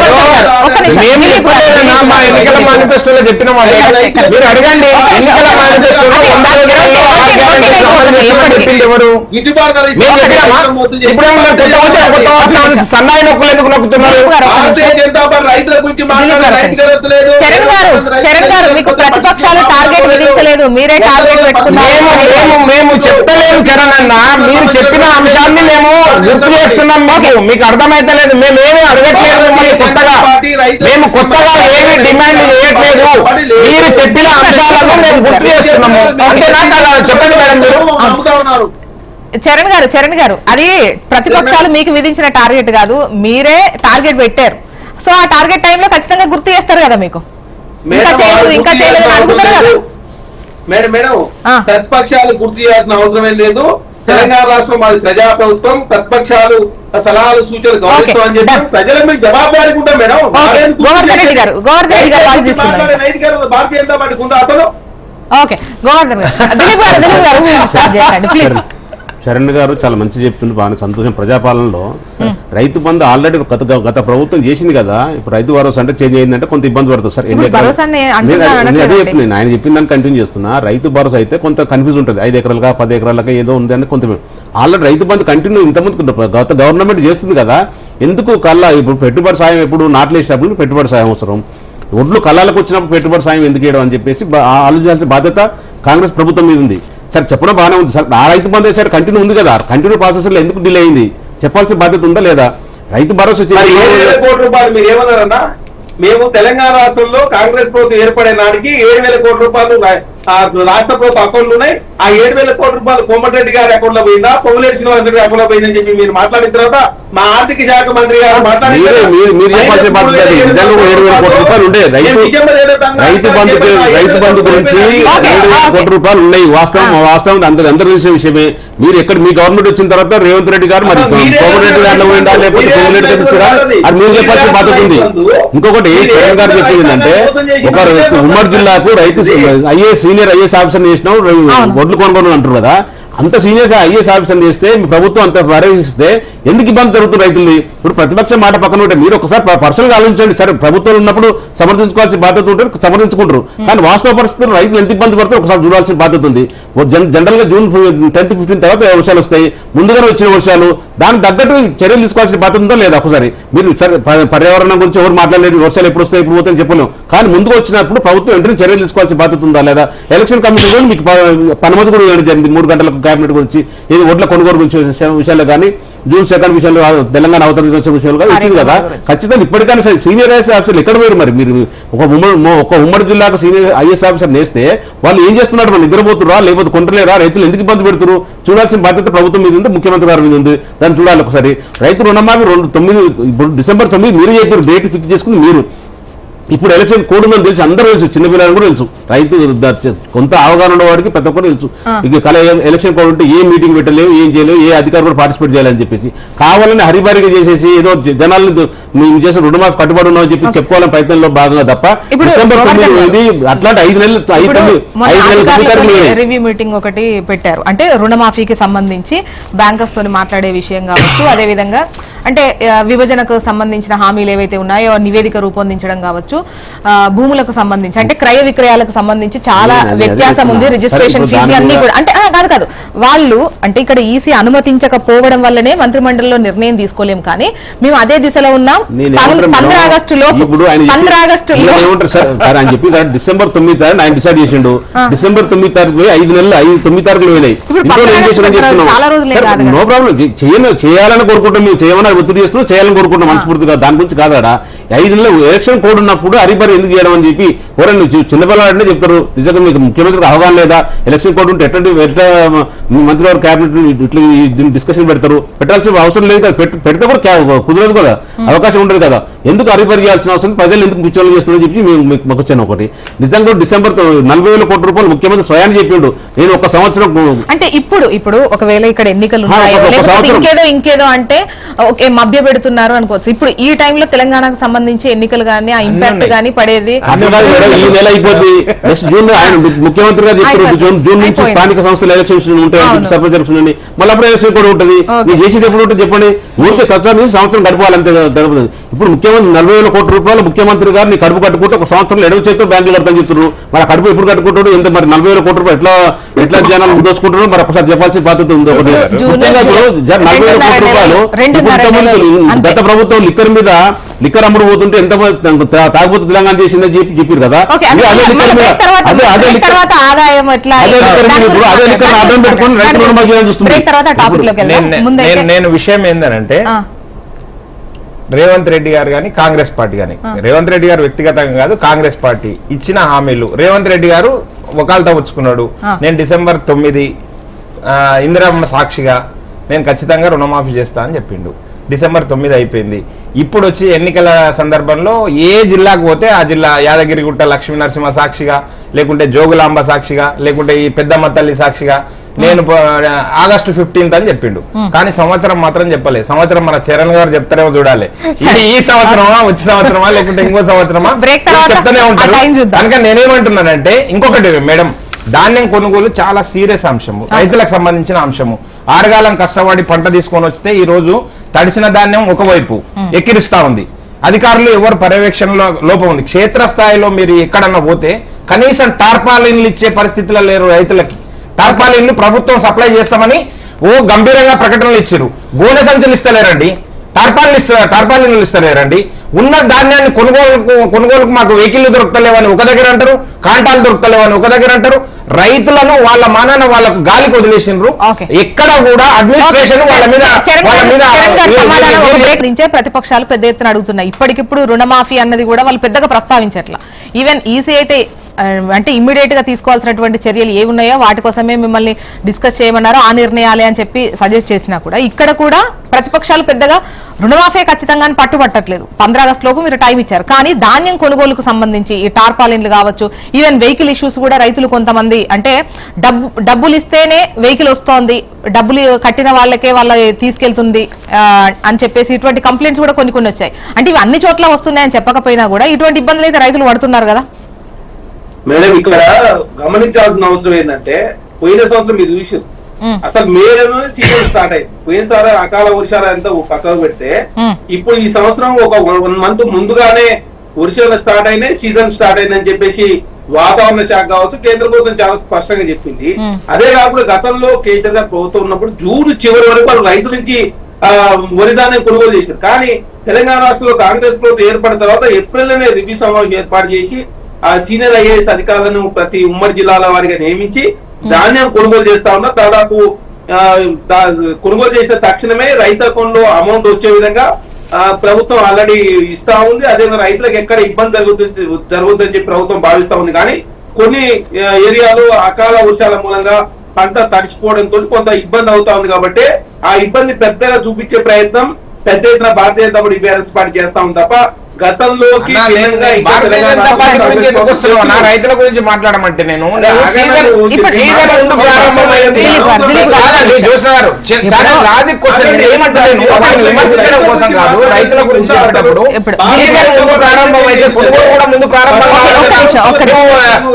ఎన్నికల మేనిఫెస్టోలో చెప్పిన మీరు అడగండి. ఎన్నికల మేనిఫెస్టోలో సన్నాయి నొక్కులు ఎందుకు నొక్కుతున్నారు? భారతీయ జనతా పార్టీ రైతుల గురించి మాట్లాడే నైతిక అర్హత లేదు. ప్రతిపక్షాలు టార్గెట్ విధించలేదు, మీరే టార్గెట్ పెట్టుకున్నారు. మేము చెప్తలేము చరణ్ అన్న, మీరు చెప్పిన అంశాన్ని మేము గుర్తు చేస్తున్నాం. మీకు అర్థమైతే లేదు. మేమేమీ అడగట్లేదు మేము కొత్తగా ఏమీ డిమాండ్ చేయట్లేదు. మీరు చెప్పిన అంశాలను మేము గుర్తు చేస్తున్నాము. అంతేనా కదా? చెప్పండి మేడం. మీరు చరణ్ గారు అది ప్రతిపక్షాలు మీకు విధించిన టార్గెట్ కాదు, మీరే టార్గెట్ పెట్టారు. సో ఆ టార్గెట్ టైంలో ఖచ్చితంగా గుర్తు చేస్తారు కదా. మీకు ఇంకా చేయలేదు అడుగుతారు కదా మేడం. ప్రతిపక్షాలు గుర్తు చేయాల్సిన అవసరమే లేదు. తెలంగాణ రాష్ట్రం మాది ప్రజా ప్రభుత్వం. ప్రతిపక్షాలు సలహాలు సూచనలు గౌరవిస్తామని చెప్పి ప్రజల మీద జవాబుదారీ ఉంటాం మేడం. గోవర్ధన్ గారు భారతీయ జనతా పార్టీకి ఉందా అసలు? ఓకే గోవర్ధన్ గారు ప్లీజ్. చరణ్ గారు చాలా మంచి చెప్తుండే, బాగా సంతోషం. ప్రజాపాలనలో రైతు బంధు ఆల్రెడీ గత ప్రభుత్వం చేసింది కదా. ఇప్పుడు రైతు భరోసా అంటే చేంజ్ అయిందంటే కొంత ఇబ్బంది పడుతుంది సార్. అదే చెప్తున్నాను, ఆయన చెప్పిన దాన్ని కంటిన్యూ చేస్తున్నా. రైతు భరోసా అయితే కొంత కన్ఫ్యూజ్ ఉంటుంది. 5 ఎకరాలుగా 10 ఎకరాలగా ఏదో ఉంది అని కొంత. ఆల్రెడీ రైతు బంధు కంటిన్యూ ఇంతకుముందు గత గవర్నమెంట్ చేస్తుంది కదా. ఎందుకు ఇప్పుడు పెట్టుబడి సాయం ఎప్పుడు నాట్లు వేసినప్పుడు పెట్టుబడి సాయం అవసరం, ఒడ్లు కళ్ళాలకు వచ్చినప్పుడు పెట్టుబడి సాయం ఎందుకు వేయడం అని చెప్పేసి ఆలోచించాల్సిన బాధ్యత కాంగ్రెస్ ప్రభుత్వం మీద ఉంది. సార్ చెప్పడం బాగానే ఉంది సార్. ఆ రైతు బంధు సార్ కంటిన్యూ ఉంది కదా, కంటిన్యూ ప్రాసెస్ లో ఎందుకు డిలే అయింది చెప్పాల్సిన బాధ్యత ఉందా లేదా? రైతు భరోసా 7,000 కోట్ల రూపాయలు మీరు ఏమన్నారన్నా? మేము తెలంగాణ రాష్ట్రంలో కాంగ్రెస్ ప్రభుత్వం ఏర్పడే నాటికి 7,000 కోట్ల రూపాయలు రాష్ట్ర ప్రభుత్వ అకౌంట్లు ఉన్నాయి. ఆ 7,000 కోట్ల రూపాయలు కోమటిరెడ్డి గారి అకౌంట్ లో పోయిందా, పొంగులేటి శ్రీనివాస్ రెడ్డి అకౌంట్ లో పోయిందని చెప్పి మీరు మాట్లాడిన తర్వాత మా ఆర్థిక శాఖ మంత్రి గారు మీరు చెప్పాల్సిన బాధ్యత అది. నిజంగా 7,000 కోట్ల రూపాయలు ఉండే రైతు బంధు గురించి 7,000 కోట్ల రూపాయలు ఉన్నాయి. వాస్తవం అందరూ తెలిసిన విషయమే. మీరు ఎక్కడ మీ గవర్నమెంట్ వచ్చిన తర్వాత రేవంత్ రెడ్డి గారు మరి కోమటిరెడ్డి గారిలో పోయిందా లేకపోతే పొంగులేటి తెలుసురా అది మీరు చెప్పాల్సిన బాధ్యత ఉంది. ఇంకొకటి చరణ్ గారు చెప్పింది ఏంటంటే ఒక ఉమ్మడి జిల్లాకు రైతు సీనియర్ ఐఏఎస్ ఆఫీసర్ చేసినాం ఒడ్లు కొనుగోలు అంటారు కదా, అంత సీనియర్ ఐఏఎస్ ఆఫీసర్ చేస్తే మీ ప్రభుత్వం అంత పరిహరిస్తే ఎందుకు ఇబ్బంది జరుగుతుంది రైతుల్ని? ఇప్పుడు ప్రతిపక్షం మాట పక్కన ఉంటే మీరు ఒకసారి పర్సనల్గా ఆలోచించండి. సరే ప్రభుత్వం ఉన్నప్పుడు సమర్థించుకోవాల్సిన బాధ్యత ఉంటుంది, సమర్థించుకుంటారు. కానీ వాస్తవ పరిస్థితుల్లో రైతులు ఎంత ఇబ్బంది పడతారో ఒకసారి చూడాల్సిన బాధ్యత ఉంది. జనరల్ గా జూన్ 10th 15th తర్వాత వర్షాలు వస్తాయి, ముందుగానే వచ్చిన వర్షాలు, దానికి తగ్గట్టు చర్యలు తీసుకోవాల్సిన బాధ్యత ఉందో లేదా? ఒకసారి మీరు సరే పర్యావరణం గురించి ఎవరు మాట్లాడలేదు, వర్షాలు ఎప్పుడు వస్తాయి ఎప్పుడు పోతాయని చెప్పలేము. కానీ ముందుకు వచ్చినప్పుడు ప్రభుత్వం వెంటనే చర్యలు తీసుకోవాల్సిన బాధ్యత ఉందా లేదా? ఎలక్షన్ కమిషన్ కూడా మీకు పనుమతి కూడా జరిగింది 3 గంటలకు కేబినెట్ గురించి, ఇది ఓట్ల కొనుగోలు గురించి విషయాల్లో కానీ, జూన్ 2 విషయంలో తెలంగాణ అవతరించిన విషయాలు కానీ వచ్చింది కదా. ఖచ్చితంగా ఇప్పటికైనా ఎక్కడ వేరు మరి మీరు ఒక ఉమ్మడి జిల్లాకు సీనియర్ ఐఏఎస్ ఆఫీసర్ నేస్తే వాళ్ళు ఏం చేస్తున్నారు? వాళ్ళు నిద్రపోతురా లేకపోతే కొంటలేరా? రైతులు ఎందుకు ఇబ్బంది పెడుతున్నారు? చూడాల్సిన బాధ్యత ప్రభుత్వం మీద ఉంది, ముఖ్యమంత్రి గారి మీద ఉంది. దాన్ని చూడాలి ఒకసారి. రైతు రుణమాఫీ 9 ఇప్పుడు డిసెంబర్ 9 మీరు చెప్పారు, డేట్ ఫిక్స్ చేసుకుని మీరు. ఇప్పుడు ఎలక్షన్ కోడ్ ఉందని తెలిసి అందరూ తెలుసు, చిన్నపిల్లలు కూడా తెలుసు, రైతు కొంత అవగాహన ఉన్నవాడికి ప్రతి ఒక్కరు తెలుసు. ఇక ఎలక్షన్ కోడ్ ఉంటే ఏ మీటింగ్ పెట్టలేవు, ఏం చేయలేవు, ఏ అధికారులు కూడా పార్టిసిపేట్ చేయాలని చెప్పేసి కావాలని హరిబారిగా చేసేసి ఏదో జనాలను మేము చేసిన రుణమాఫీ కట్టుబడి ఉన్నామని చెప్పి చెప్పుకోవాలని ప్రయత్నంలో భాగంగా తప్ప డిసెంబర్ 9 అట్లాంటి 5 నెలలు రివ్యూ మీటింగ్ ఒకటి పెట్టారు. అంటే రుణమాఫీకి సంబంధించి బ్యాంకర్స్ తోని మాట్లాడే విషయం కావచ్చు, అదే విధంగా అంటే విభజనకు సంబంధించిన హామీలు ఏవైతే ఉన్నాయో నివేదిక రూపొందించడం కావచ్చు, భూములకు సంబంధించి అంటే క్రయ విక్రయాలకు సంబంధించి చాలా వ్యత్యాసం ఉంది, రిజిస్ట్రేషన్ ఫీజు అన్ని కూడా. అంటే కాదు వాళ్ళు అంటే ఇక్కడ ఈసీ అనుమతించకపోవడం వల్లనే మంత్రిమండలిలో నిర్ణయం తీసుకోలేం. కానీ మేము అదే దిశలో ఉన్నాం. 15 ఆగస్టులో డిసెంబర్ 9 ఆయన డిసైడ్ చేసిండు. డిసెంబర్ 9 తారీఖు 5 నెలలు 9 తారీఖులు పోయినాయి. నో ప్రాబ్లం, చేయాలని కోరుకుంటాం, మేము చేయమని ఒత్తిడి చేస్తున్నాం, చేయాలని కోరుకుంటాం మనస్ఫూర్తిగా. దాని గురించి కాదా 5 నెలలు ఎలక్షన్ కోడ్ ఉన్నప్పుడు హరిబరి ఎందుకు చేయడం అని చెప్పి ఎవరైనా చిన్నపిల్లలంటే చెప్తారు. నిజంగా మీకు ముఖ్యమంత్రికి అవగాహన లేదా? ఎలక్షన్ కోడ్ ఉంటే ఎట్లా మంత్రివారు క్యాబినెట్ ఇట్లా డిస్కషన్ పెడతారు? పెట్టాల్సిన అవసరం లేదు కదా, పెడితే కూడా కుదరదు కదా, అవకాశం ఉండదు కదా. ఎందుకు హరిబరి చేయాల్సిన అవసరం, ప్రజలు ఎందుకు పిచ్చోళ్ళు చేస్తున్నారని చెప్పి మేము మాకు వచ్చాను. ఒకటి నిజంగా డిసెంబర్ 40,000 కోట్ల రూపాయలు ముఖ్యమంత్రి స్వయాన్ని చెప్పిండు. నేను ఒక సంవత్సరం అంటే ఇప్పుడు ఒకవేళ ఇక్కడ ఎన్నికలు ఇంకేదో అంటే ఓకే మభ్య పెడుతున్నారు అనుకోవచ్చు. ఇప్పుడు ఈ టైంలో తెలంగాణకు సంబంధించి ఎన్నికలు కానీ ఆ ఇంపాక్ట్ కానీ పడేది ఈ నెల అయిపోద్ది. నెక్స్ట్ జూన్ ఆయన ముఖ్యమంత్రి గారు చెప్తారు జూన్ నుంచి స్థానిక సంస్థల ఎలక్షన్స్ ఉంటాయి, సర్పంచ్ ఎలక్షన్ అని, మళ్ళీ అప్పుడు ఎలక్షన్ కూడా ఉంటుంది. మీరు చేసేది ఎప్పుడు ఉంటుంది చెప్పండి? ఊరికే తత్వాన్ని సంవత్సరం గడపాలంతే గడపదు. ఇప్పుడు ముఖ్యమంత్రి 40,000 కోట్ల రూపాయలు ముఖ్యమంత్రి గారు నీ కడుపు కట్టుకుంటే ఒక సంవత్సరంలో ఎడవ చేతితో బ్యాంకులు కడతాను చెప్తున్నారు. మరి ఆ కడుపు ఎప్పుడు కట్టుకుంటాడు? ఎంత మరి 40,000 కోట్ల రూపాయలు ఎట్లా జనాలు దోసుకుంటారు? మరి ఒకసారి చెప్పాల్సిన బాధ్యత ఉంది. ఒకటి ముఖ్యంగా ఇప్పుడు 40,000 కోట్ల రూపాయలు గత ప్రభుత్వం లిక్కర్ అమ్ముడు పోతుంటే ఎంత తాగుబోతు తెలంగాణ చేసిందని చెప్పారు కదా. అదే లిక్కర్ ఆదాయం పెట్టుకుని రైతు రుణమాఫీ చూస్తుంది. నేను విషయం ఏంటంటే రేవంత్ రెడ్డి గారు కానీ కాంగ్రెస్ పార్టీ కానీ, రేవంత్ రెడ్డి గారు వ్యక్తిగతంగా కాదు, కాంగ్రెస్ పార్టీ ఇచ్చిన హామీలు రేవంత్ రెడ్డి గారు వకాల్తా పుచ్చుకున్నాడు. నేను డిసెంబర్ 9 ఇందిరమ్మ సాక్షిగా నేను ఖచ్చితంగా రుణమాఫీ చేస్తా అని చెప్పిండు. డిసెంబర్ 9 అయిపోయింది. ఇప్పుడు వచ్చి ఎన్నికల సందర్భంలో ఏ జిల్లాకు పోతే ఆ జిల్లా యాదగిరిగుట్ట లక్ష్మీ నరసింహ సాక్షిగా, లేకుంటే జోగులాంబ సాక్షిగా, లేకుంటే ఈ పెద్దమ్మ తల్లి సాక్షిగా నేను ఆగస్టు 15th అని చెప్పిండు. కానీ సంవత్సరం మాత్రం చెప్పలేదు. సంవత్సరం మన చరణ్ గారు చెప్తారేమో చూడాలి. ఇది ఈ సంవత్సరమా, వచ్చే సంవత్సరమా, లేకుంటే ఇంకో సంవత్సరమా చెప్తానే ఉంటారు. కనుక నేనేమంటున్నానంటే ఇంకొకటి మేడం, ధాన్యం కొనుగోలు చాలా సీరియస్ అంశము, రైతులకు సంబంధించిన అంశము. ఆరుగాలం కష్టపడి పంట తీసుకొని వస్తే ఈ రోజు తడిసిన ధాన్యం ఒకవైపు ఎక్కిరిస్తా ఉంది. అధికారులు ఎవరు పర్యవేక్షణలో లోపం ఉంది. క్షేత్రస్థాయిలో మీరు ఎక్కడన్నా పోతే కనీసం టార్పాలిన్లు ఇచ్చే పరిస్థితుల్లో లేరు రైతులకి. టార్పాలిన్లు ప్రభుత్వం సప్లై చేస్తామని గంభీరంగా ప్రకటనలు ఇచ్చారు. గోనె సంచులు ఇస్తలేరండి, టార్పాలిన్లు ఇస్తలేరండి. ఉన్న ధాన్యాన్ని కొనుగోలుకు మాకు వెహికల్ దొరుకుతలేవని ఒక దగ్గర అంటారు, కాంటాలు దొరుకుతలేవని ఒక దగ్గర అంటారు. రైతులను వాళ్ళ మానాన వాళ్ళకు గాలికి వదిలేసిండ్రు. ఎక్కడ కూడా అడ్మినిస్ట్రేషన్ వాళ్ళ మీద ప్రతిపక్షాలు పెద్ద ఎత్తున అడుగుతున్నాయి. ఇప్పటికిప్పుడు రుణమాఫీ అన్నది కూడా వాళ్ళు పెద్దగా ప్రస్తావించట్లా. ఈవెన్ ఈసీ అయితే అంటే ఇమ్మీడియట్ గా తీసుకోవాల్సినటువంటి చర్యలు ఏమి ఉన్నాయో వాటి కోసమే మిమ్మల్ని డిస్కస్ చేయమన్నారు, ఆ నిర్ణయాలే అని చెప్పి సజెస్ట్ చేసినా కూడా ఇక్కడ కూడా ప్రతిపక్షాలు పెద్దగా రుణమాఫీ ఖచ్చితంగా పట్టుబట్టట్లేదు. 15 ఆగస్టు లోపు మీరు టైం ఇచ్చారు, కానీ ధాన్యం కొనుగోలుకు సంబంధించి ఈ టార్పాలిన్లు కావచ్చు, ఈవెన్ వెహికల్ ఇష్యూస్ కూడా రైతులు కొంతమంది అంటే డబ్బులు ఇస్తేనే వెహికల్ వస్తోంది, డబ్బులు కట్టిన వాళ్ళకే వాళ్ళ తీసుకెళ్తుంది అని చెప్పేసి ఇటువంటి కంప్లైంట్స్ కూడా కొన్ని వచ్చాయి. అంటే ఇవి అన్ని చోట్ల వస్తున్నాయని చెప్పకపోయినా కూడా ఇటువంటి ఇబ్బందులు అయితే రైతులు పడుతున్నారు కదా. మేడం ఇక్కడ గమనించాల్సిన అవసరం ఏంటంటే పోయిన సంవత్సరం మీరు చూసారు అసలు మేలోనే సీజన్ స్టార్ట్ అయింది. పోయినసారి అకాల వర్షాలు అంతా పక్కకు పెడితే ఇప్పుడు ఈ సంవత్సరం ఒక 1 మంత్ ముందుగానే వర్షాలు స్టార్ట్ అయినాయి, సీజన్ స్టార్ట్ అయిందని చెప్పేసి వాతావరణ శాఖ కావచ్చు కేంద్ర ప్రభుత్వం చాలా స్పష్టంగా చెప్పింది. అదే కాకుండా గతంలో కేసీఆర్ గారు ప్రభుత్వం ఉన్నప్పుడు జూన్ చివరి వరకు వాళ్ళు రైతు నుంచి వరి ధాన్యం కొనుగోలు చేశారు. కానీ తెలంగాణ రాష్ట్రంలో కాంగ్రెస్ ప్రభుత్వం ఏర్పడిన తర్వాత ఏప్రిల్లోనే రివ్యూ సమావేశం ఏర్పాటు చేసి ఆ సీనియర్ ఐఏఎస్ అధికారులను ప్రతి ఉమ్మడి జిల్లాల వారిగా నియమించి ధాన్యం కొనుగోలు చేస్తా ఉన్నా. దాదాపు కొనుగోలు చేసిన తక్షణమే రైతు అకౌంట్ లో అమౌంట్ వచ్చే విధంగా ప్రభుత్వం ఆల్రెడీ ఇస్తా ఉంది. అదేవిధంగా రైతులకు ఎక్కడ ఇబ్బంది జరుగుతుందని చెప్పి ప్రభుత్వం భావిస్తా ఉంది. కానీ కొన్ని ఏరియాలు అకాల వర్షాల మూలంగా పంట తడిచిపోవడంతో కొంత ఇబ్బంది అవుతా ఉంది. కాబట్టి ఆ ఇబ్బంది పెద్దగా చూపించే ప్రయత్నం పెద్ద ఎత్తున Bharatiya Janata party BRS party చేస్తా ఉంది తప్ప గతంలోకి రైతుల గురించి మాట్లాడమంటే నేను లాజిక్ విమర్శించడం కోసం కాదు, రైతుల గురించి ప్రారంభమైతే కొనుగోలు కూడా ముందు ప్రారంభం.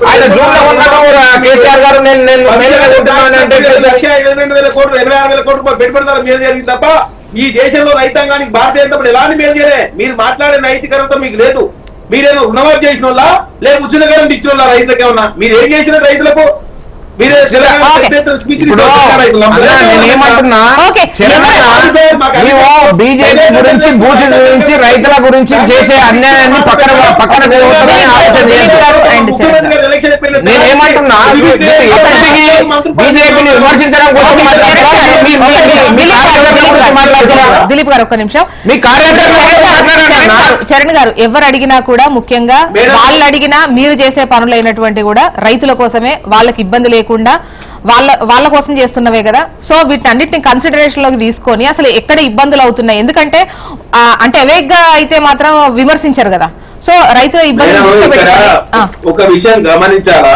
ఆయన జూన్ లో ఉన్నాడు కేసీఆర్ గారు నేను 22,000 కోట్లు 26,000 కోట్లు పెట్టుబడిదారు మేలు జరిగింది తప్ప ఈ దేశంలో రైతాంగానికి భారతీయ జనతా పార్టీ ఎలాంటి మేలు చేయలే. మీరు మాట్లాడే నైతికత మీకు లేదు. మీరేమో రుణమాఫీ చేసిన వాళ్ళ లేక ఉచితకరం ఇచ్చిన వాళ్ళ రైతులకు ఏమన్నా మీరు ఏం చేసిన రైతులకు మీరే నేనేమంటున్నా బీజేపీ గురించి బూచి గురించి రైతుల గురించి చేసే అన్యాయాన్ని పక్కన నేనేమంటున్నా బీజేపీని విమర్శించడం కోసం దిలీప్ గారు ఒక్క నిమిషం. మీ చరణ్ గారు ఎవరు అడిగినా కూడా ముఖ్యంగా వాళ్ళు అడిగినా మీరు చేసే పనులైనటువంటి కూడా రైతుల కోసమే, వాళ్ళకి ఇబ్బంది లేకుండా వాళ్ళ కోసం చేస్తున్నవే కదా. సో వీటన్నిటిని కన్సిడరేషన్ లోకి తీసుకొని అసలు ఎక్కడ ఇబ్బందులు అవుతున్నాయి, ఎందుకంటే అంటే అవేగ్గా అయితే మాత్రం విమర్శించారు కదా. సో రైతుల ఇబ్బందులు ఒక విషయం గమనించాలా,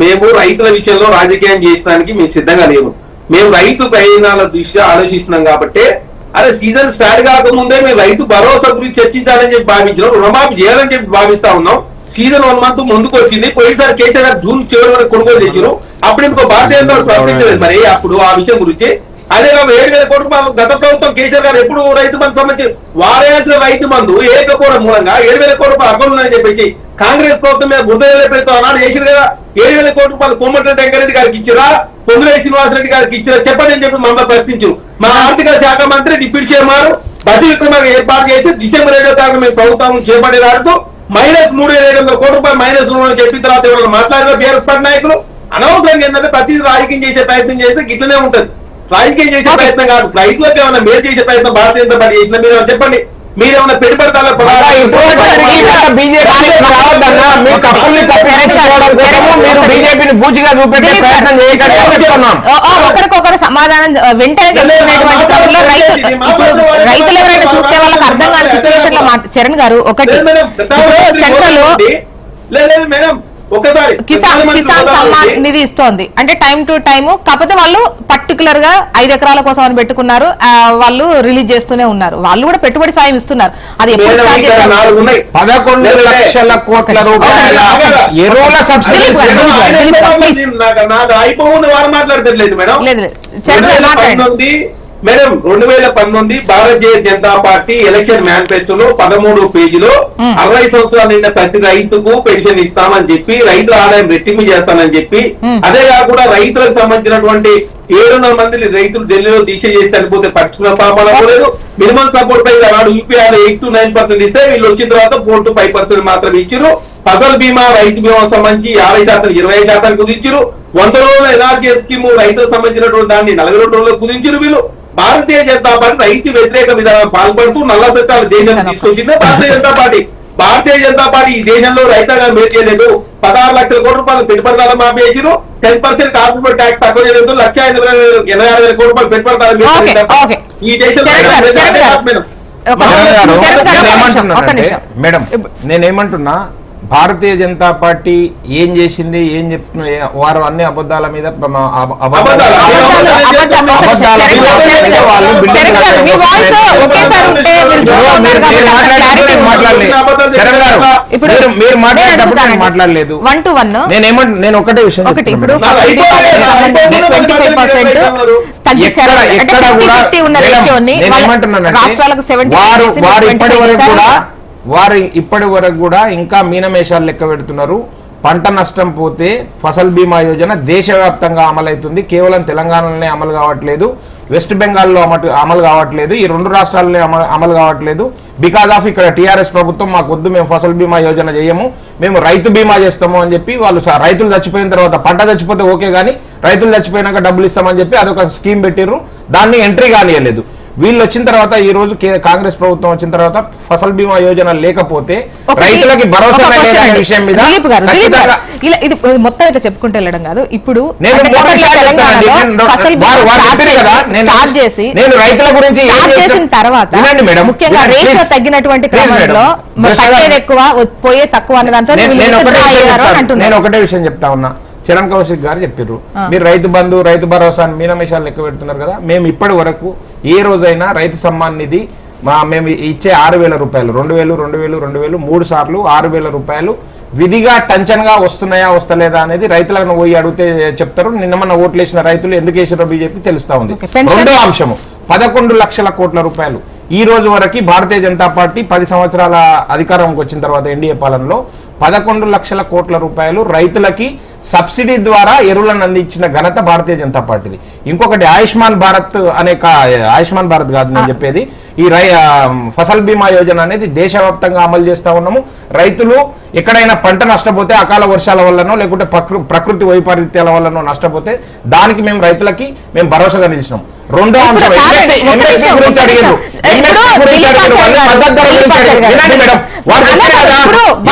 మేము రైతుల విషయంలో రాజకీయం చేసడానికి మేము సిద్ధంగా లేము. మేము రైతు ప్రయోజనాల దృష్ట్యా ఆలోచిస్తున్నాం కాబట్టి అరే సీజన్ స్టార్ట్ కాకముందే మేము రైతు భరోసా గురించి చర్చించాలని చెప్పి భావించినాం, రుణమాఫీ చేయాలని చెప్పి భావిస్తా ఉన్నాం. సీజన్ 1 మంత్ ముందుకు వచ్చింది. పోయినసారి కేసీఆర్ గారు జూన్ చివరి వరకు కొనుగోలు చేశారు. అప్పుడు ఇంకో భారతీయ జనతా పార్టీ ప్రశ్నించలేదు మరి అప్పుడు ఆ విషయం గురించి. అదే కాక 7,000 కోట్ల రూపాయలు గత ప్రభుత్వం కేసీఆర్ గారు ఎప్పుడు రైతు బంధు సంబంధించి వారేసిన రైతు బంధు ఏకపోవడం మూలంగా 7,000 కోట్ల రూపాయలు అకౌంట్ ఉందని చెప్పేసి కాంగ్రెస్ ప్రభుత్వం మీద బురద పెడతాం అన్నాడు చేసిన కదా. 7,000 కోట్ల రూపాయలు కోమటిరెడ్డి వెంకరెడ్డి గారికి ఇచ్చిరా, పొంగులేటి శ్రీనివాసరెడ్డి గారికి ఇచ్చిరా చెప్పండి అని చెప్పి మమ్మల్ని ప్రశ్నించారు. మా ఆర్థిక శాఖ మంత్రి డిప్యూటీ చైర్మన్ బడ్జెట్ విక్రమార్క ఏర్పాటు చేసి డిసెంబర్ 7వ తారీఖు మేము ప్రభుత్వం చేపట్టే నాడుతూ -3,500 కోట్ల రూపాయలు మైనస్ అని చెప్పిన తర్వాత ఎవరైనా మాట్లాడారు బీఆర్ఎస్ పార్టీ నాయకులు. అనవసరంగా ఏంటంటే ప్రతి రాజకీయం చేసే ప్రయత్నం చేస్తే గిట్లనే ఉంటది. రాజకీయం చేసే ప్రయత్నం కాదు, రైతులకు ఏమైనా మేలు చేసే ప్రయత్నం భారతీయ జనతా పార్టీ చేసిన మీరు చెప్పండి. మీరేమన్నా పెట్టుబడిదారుల బీజేపీని పూచిగా చూపెట్టే ప్రయత్నం ఒకరికొకరు సమాధానం వెంటనే రైతులు ఎవరైనా చూస్తే వాళ్ళకి అర్థం కాని సిచ్యువేషన్ లో చరణ్ గారు ఒకటి సెంట్రల్ మేడం ఒకసారి కిసాన్ సమ్మాన్ నిధి ఇస్తోంది అంటే టైం టు టైం, కాకపోతే వాళ్ళు పర్టికులర్ గా 5 ఎకరాల కోసం అని పెట్టుకున్నారు, వాళ్ళు రిలీజ్ చేస్తూనే ఉన్నారు. వాళ్ళు కూడా పెట్టుబడి సాయం ఇస్తున్నారు. అది 11 లక్షల కోట్ల రూపాయల ఎరువుల సబ్సిడీ నాకు అయిపోయింది వారు మాట్లాడతలేదు madam. Madam 2019 Bharatiya Janata party election మేనిఫెస్టోలో 13 పేజీలో 60 సంవత్సరాలు నిండిన ప్రతి రైతుకు పెన్షన్ ఇస్తామని చెప్పి, రైతుల ఆదాయం రెట్టింపు చేస్తానని చెప్పి, అదే కాకుండా రైతులకు సంబంధించినటువంటి 700 మంది రైతులు ఢిల్లీలో దీక్ష చేసి చనిపోతే పట్టుకున్న పాపాలు అవ్వలేదు. మినిమం సపోర్ట్ పై నాడు యూపీఆర్ 8 to 9% ఇస్తే వీళ్ళు వచ్చిన తర్వాత 4 to 5% మాత్రం ఇచ్చారు. ఫసల్ బీమా రైతు బీమా సంబంధించి 50% 25% కుదించారు. 100 రోజుల ఎన్ఆర్జీ స్కీమ్ రైతులకు సంబంధించినటువంటి దాన్ని 42 రోజుల్లో కుదించారు. వీళ్ళు భారతీయ జనతా పార్టీ రైతు వ్యతిరేక విధానం పాల్పడుతూ నల్ల చట్టాలు దేశాన్ని తీసుకొచ్చిందే భారతీయ జనతా పార్టీ. భారతీయ జనతా పార్టీ ఈ దేశంలో రైతాంగం మేలు చేయలేదు. 16 లక్షల కోట్ల రూపాయలు పెట్టుబడిదారులు మాపేసిరు. 10% కార్పొరేట్ ట్యాక్స్ తక్కువ చేయలేదు. 1,86,000 కోట్ల రూపాయలు పెట్టుబడిదారులు ఈ దేశంలో మేడం నేనేమంటున్నా, భారతీయ జనతా పార్టీ ఏం చేసింది, ఏం చెప్తున్నా, వారు అన్ని అబద్ధాల మీద మీరు మాట్లాడలేదు. నేను ఒకటే విషయం, వారు ఇప్పటి వరకు కూడా ఇంకా మీనమేషాలు లెక్క పెడుతున్నారు. పంట నష్టం పోతే ఫసల్ బీమా యోజన దేశవ్యాప్తంగా అమలవుతుంది. కేవలం తెలంగాణలోనే అమలు కావట్లేదు, వెస్ట్ బెంగాల్లో అమలు కావట్లేదు, ఈ 2 రాష్ట్రాలనే అమలు కావట్లేదు. బికాజ్ ఆఫ్ ఇక్కడ టీఆర్ఎస్ ప్రభుత్వం మాకు వద్దు, మేము ఫసల్ బీమా యోజన చేయము, మేము రైతు బీమా చేస్తాము అని చెప్పి వాళ్ళు రైతులు చచ్చిపోయిన తర్వాత, పంట చచ్చిపోతే ఓకే కానీ రైతులు చచ్చిపోయినాక డబ్బులు ఇస్తామని చెప్పి అదొక స్కీమ్ పెట్టిర్రు. దాన్ని ఎంట్రీ కానియలేదు. వీళ్ళు వచ్చిన తర్వాత, ఈ రోజు కాంగ్రెస్ ప్రభుత్వం వచ్చిన తర్వాత ఫసల్ బీమా యోజన లేకపోతే రైతులకి భరోసా విషయం మీద ఇది మొత్తం ఇట్లా చెప్పుకుంటూ వెళ్ళడం కాదు. ఇప్పుడు నేను రైతుల గురించి చేసిన తర్వాత ముఖ్యంగా రేట్ తగ్గినటువంటి క్రమంలో ఎక్కువ పోయే తక్కువ అనే దాంతో నేను ఒకటే విషయం చెప్తా ఉన్నా. చరణ్ కౌశిక్ గారు చెప్పారు, మీరు రైతు బంధు, రైతు భరోసా మీనమేషాలు లెక్క పెడుతున్నారు కదా. మేము ఇప్పటి వరకు ఏ రోజైనా రైతు సమ్మాన్ నిధి మేము ఇచ్చే 6,000 రూపాయలు, 2,000, 2,000, 2,000 3 సార్లు 6,000 రూపాయలు విధిగా టంచన్గా వస్తున్నాయా వస్తలేదా అనేది రైతులను పోయి అడిగితే చెప్తారు. నిన్న మన ఓట్లు వేసిన రైతులు ఎందుకు వేసారో బీజేపీ తెలుస్తా ఉంది. రెండో అంశము 11 లక్షల కోట్ల రూపాయలు ఈ రోజు వరకు భారతీయ జనతా పార్టీ 10 సంవత్సరాల అధికారంకి వచ్చిన తర్వాత ఎన్డీఏ పాలనలో 11 లక్షల కోట్ల రూపాయలు రైతులకి సబ్సిడీ ద్వారా ఎరువులను అందించిన ఘనత భారతీయ జనతా పార్టీది. ఇంకొకటి ఆయుష్మాన్ భారత్ అనే ఆయుష్మాన్ భారత్ కాదు నేను చెప్పేది, ఈ ఫసల్ బీమా యోజన అనేది దేశవ్యాప్తంగా అమలు చేస్తా ఉన్నాము. రైతులు ఎక్కడైనా పంట నష్టపోతే అకాల వర్షాల వల్లనో లేకుంటే ప్రకృతి వైపరీత్యాల వల్లనో నష్టపోతే దానికి మేము రైతులకి భరోసాగా నిలిచినాం. రెండో అంశం ఎంఎస్పీ గురించి అడిగారు.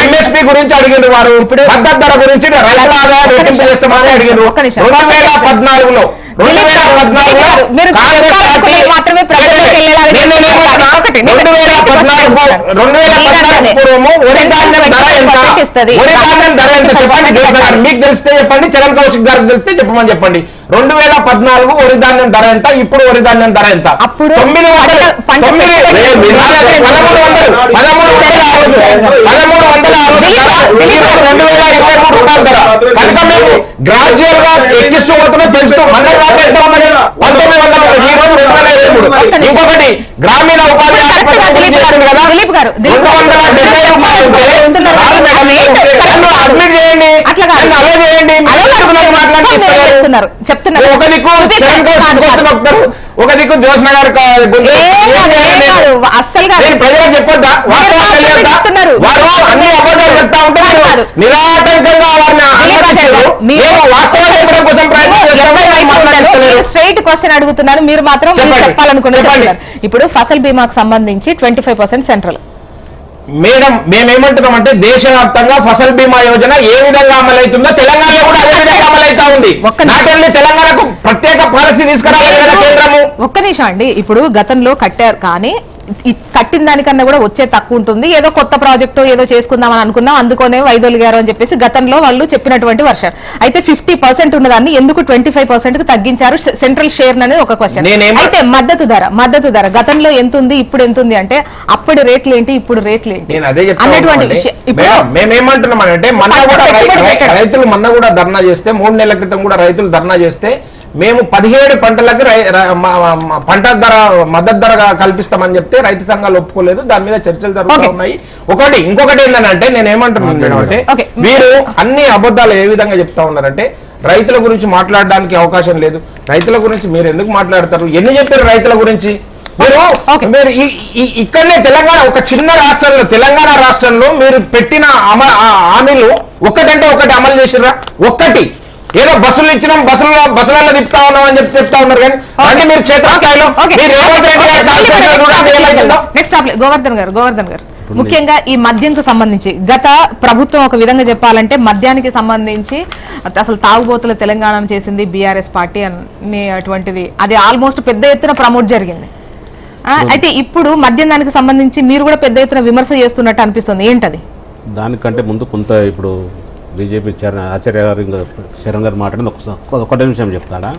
ఎంఎస్పీ గురించి అడిగారు వారు, మద్దతు ధర గురించి రైతులాగా రెట్టింపు చేస్తామని అడిగారు. 2014లో మీకు తెలిస్తే చెప్పండి, చరణ్ కౌశిక్ గారికి తెలిస్తే చెప్పమని చెప్పండి. 2014 వరి ధాన్యం ధర ఎంత, ఇప్పుడు వరి ధాన్యం ధర ఎంత? 1323 రూపాయల ధర. కనుక మేము గ్రాడ్యువల్ గా ఎక్కిస్తూ పోతున్నాం, పెంచుతూ. 1923. ఇంకొకటి గ్రామీణ ఉపాధి అడ్మిట్ చేయండి, అలా చేయండి. ఒక దిక్కు ఒక దిక్కు జోష్న గారు ప్రజలకు చెప్పొద్దా? వారు అన్ని అబద్ధాలు చెప్తా ఉంటారు, నిరాటంకంగా వారిని వాస్తవాలు కోసం స్ట్రైట్ క్వశ్చన్ అడుగుతున్నారు, మీరు మాత్రం చెప్పాలనుకున్నారు. ఇప్పుడు ఫసల్ బీమాకు సంబంధించి 25% సెంట్రల్. మేడం మేమేమంటున్నామంటే దేశవ్యాప్తంగా ఫసల్ బీమా యోజన ఏ విధంగా అమలవుతుందో తెలంగాణలో కూడా అదే విధంగా అమలవుతా ఉంది. నాట్ ఓన్లీ తెలంగాణకు ప్రత్యేక పాలసీ తీసుకురావాలి కదా కేంద్రము. ఒక్క నిమిషం అండి, ఇప్పుడు గతంలో కట్టారు కానీ కట్టిన దానికన్నా కూడా వచ్చే తక్కువ ఉంటుంది, ఏదో కొత్త ప్రాజెక్టు ఏదో చేసుకుందామని అనుకున్నాం, అందుకోనే వైదొలిగారు అని చెప్పేసి గతంలో వాళ్ళు చెప్పినటువంటి వర్షన్. అయితే 50% ఉన్నదాన్ని ఎందుకు 25% కు తగ్గించారు సెంట్రల్ షేర్ అనేది ఒక క్వశ్చన్. అయితే మద్దతు ధర గతంలో ఎంత ఉంది, ఇప్పుడు ఎంత ఉంది అంటే అప్పుడు రేట్లు ఏంటి, ఇప్పుడు రేట్లు ఏంటి అన్నటువంటి విషయం. మేమేమంటున్నామంటే రైతులు మొన్న కూడా ధర్నా చేస్తే, 3 నెలల క్రితం కూడా రైతులు ధర్నా చేస్తే మేము 17 పంటలకు మద్దతు ధర కల్పిస్తామని చెప్తే రైతు సంఘాలు ఒప్పుకోలేదు. దాని మీద చర్చలు జరుగుతూ ఉన్నాయి. ఇంకొకటి ఏంటంటే నేను ఏమంటున్నాను అంటే మీరు అన్ని అబద్ధాలు ఏ విధంగా చెప్తా ఉన్నారంటే రైతుల గురించి మాట్లాడడానికి అవకాశం లేదు. రైతుల గురించి మీరు ఎందుకు మాట్లాడతారు? ఎన్ని చెప్పారు రైతుల గురించి? మీరు ఇక్కడనే తెలంగాణ ఒక చిన్న రాష్ట్రంలో, తెలంగాణ రాష్ట్రంలో మీరు పెట్టిన హామీలు ఒకటంటే ఒకటి అమలు చేసిర్రా? ఒక్కటి ఏదో బస్సులు ఇచ్చినాం, బస్సులలో తిప్పుతా ఉన్నాం అని చెప్పి చెప్తా ఉన్నారు. కానీ అంటే మీరు క్షేత్రస్థాయిలో నెక్స్ట్ గోవర్ధన్ గారు ముఖ్యంగా ఈ మద్యంకు సంబంధించి గత ప్రభుత్వం ఒక విధంగా చెప్పాలంటే మద్యానికి సంబంధించి అసలు తాగుబోతుల తెలంగాణ చేసింది బీఆర్ఎస్ పార్టీ అనేటువంటిది అది ఆల్మోస్ట్ పెద్ద ఎత్తున ప్రమోట్ జరిగింది. అయితే ఇప్పుడు మద్యం దానికి సంబంధించి మీరు కూడా పెద్ద ఎత్తున విమర్శ చేస్తున్నట్టు అనిపిస్తుంది, ఏంటది? దానికంటే ముందు కొంత ఇప్పుడు బీజేపీ ఆచార్య గారు శరణ్ గారు మాట్లాడింది ఒకటే నిమిషం చెప్తాడా.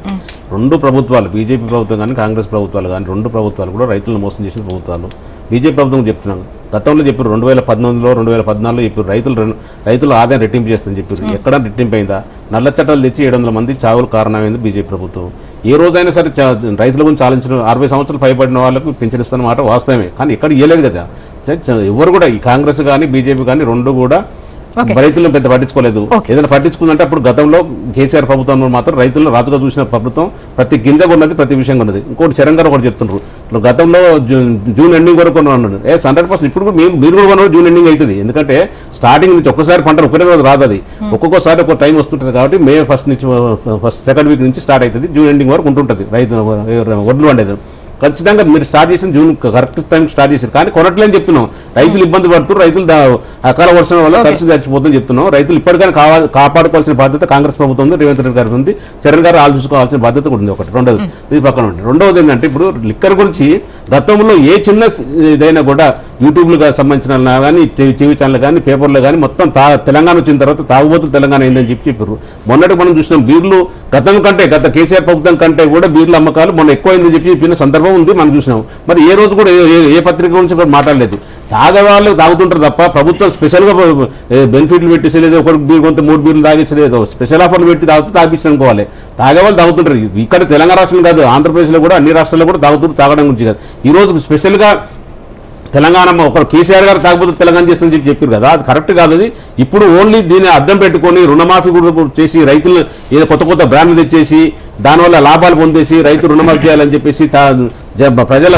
రెండు ప్రభుత్వాలు, బీజేపీ ప్రభుత్వం కానీ కాంగ్రెస్ ప్రభుత్వాలు కానీ, రెండు ప్రభుత్వాలు కూడా రైతులను మోసం చేసిన ప్రభుత్వాలు. బీజేపీ ప్రభుత్వం చెప్తున్నాను, గతంలో చెప్పారు 2018లో 2014లో చెప్పారు రైతుల ఆదాయం రెట్టింపు చేస్తుందని చెప్పారు. ఎక్కడ రెట్టింపు అయిందా? నల్ల చట్టాలు తెచ్చి 700 మంది చావులు కారణమైంది బీజేపీ ప్రభుత్వం. ఏ రోజైనా సరే రైతుల గురించి ఆలోచించిన 60 సంవత్సరాలు పైబడిన వాళ్ళకు పింఛన్ ఇస్తున్న మాట వాస్తవమే, కానీ ఇక్కడ ఇవ్వలేదు కదా. ఎవరు కూడా ఈ కాంగ్రెస్ కానీ బీజేపీ కానీ రెండు కూడా రైతులను పెద్ద పట్టించుకోలేదు. ఏదైనా పట్టించుకుందంటే అప్పుడు గతంలో కేసీఆర్ ప్రభుత్వంలో మాత్రం రైతులను రాజుగా చూసిన ప్రభుత్వం ప్రతి గింజ ఉన్నది, ప్రతి విషయంగా ఉన్నది. ఇంకోటి శరణ్ గారు ఒకటి చెప్తున్నారు, గతంలో జూన్ ఎండింగ్ వరకు అన్నాడు. 100% ఇప్పుడు మీరు కూడా కొన్నారు, జూన్ ఎండింగ్ అవుతుంది. ఎందుకంటే స్టార్టింగ్ నుంచి ఒక్కసారి పంట ఒకటే రోజు రాదు, అది ఒక్కొక్కసారి ఒక టైం వస్తుంటుంది. కాబట్టి మే 1 నుంచి సెకండ్ వీక్ నుంచి స్టార్ట్ అవుతుంది, జూన్ ఎండింగ్ వరకు ఉంటుంటుంది రైతు ఒడ్లు వండేది. ఖచ్చితంగా మీరు స్టార్ట్ చేసిన జూన్ కరెక్ట్ టైం స్టార్ట్ చేశారు, కానీ కొనట్లేని చెప్తున్నాం. రైతులు ఇబ్బంది పడుతున్నారు, రైతులు అకాల వర్షం వల్ల ఖర్చు చచ్చిపోతుందని చెప్తున్నాం. రైతులు ఇప్పటికైనా కాపాడుకోవాల్సిన బాధ్యత కాంగ్రెస్ ప్రభుత్వం ఉంది, రేవంత్ రెడ్డి గారి ఉంది, చరణ్ గారు ఆలోచించుకోవాల్సిన బాధ్యత కూడా ఉంది. ఒకటి రెండోది ఇది పక్కన ఉంది. రెండవది ఏంటంటే ఇప్పుడు లిక్కర్ గురించి గతంలో ఏ చిన్న ఇదైనా కూడా యూట్యూబ్లకు సంబంధించిన కానీ టీవీ ఛానల్ కానీ పేపర్లో కానీ మొత్తం తెలంగాణ వచ్చిన తర్వాత తాగుబోతులు తెలంగాణ అయిందని చెప్పారు. మొన్నటి మనం చూసినాం, బీర్లు గతం కంటే గత కేసీఆర్ ప్రభుత్వం కంటే కూడా బీర్ల అమ్మకాలు మొన్న ఎక్కువైందని చెప్పిన సందర్భం ఉంది, మనం చూసినాం. మరి ఏ రోజు కూడా ఏ పత్రిక గురించి కూడా మాట్లాడలేదు. తాగేవాళ్ళు తాగుతుంటారు తప్ప ప్రభుత్వం స్పెషల్గా బెనిఫిట్లు పెట్టేసలేదు, ఒకటి బీర్ కొంత 3 బీర్లు తాగించలేదు, స్పెషల్ ఆఫర్లు పెట్టి తాగించనుకోవాలి. తాగేవాళ్ళు తాగుతుంటారు. ఇక్కడ తెలంగాణ రాష్ట్రం కాదు, ఆంధ్రప్రదేశ్లో కూడా అన్ని రాష్ట్రాల్లో కూడా తాగడం గురించి కాదు. ఈరోజు స్పెషల్గా తెలంగాణ ఒకరు కేసీఆర్ గారు తాగబోతు తెలంగాణ చేస్తుందని చెప్పారు కదా, అది కరెక్ట్ కాదు. అది ఇప్పుడు ఓన్లీ దీన్ని అర్థం పెట్టుకొని రుణమాఫీ కూడా చేసి రైతులు ఏదో కొత్త బ్రాండ్లు తెచ్చేసి దానివల్ల లాభాలు పొందేసి రైతు రుణమాఫీ చేయాలని చెప్పేసి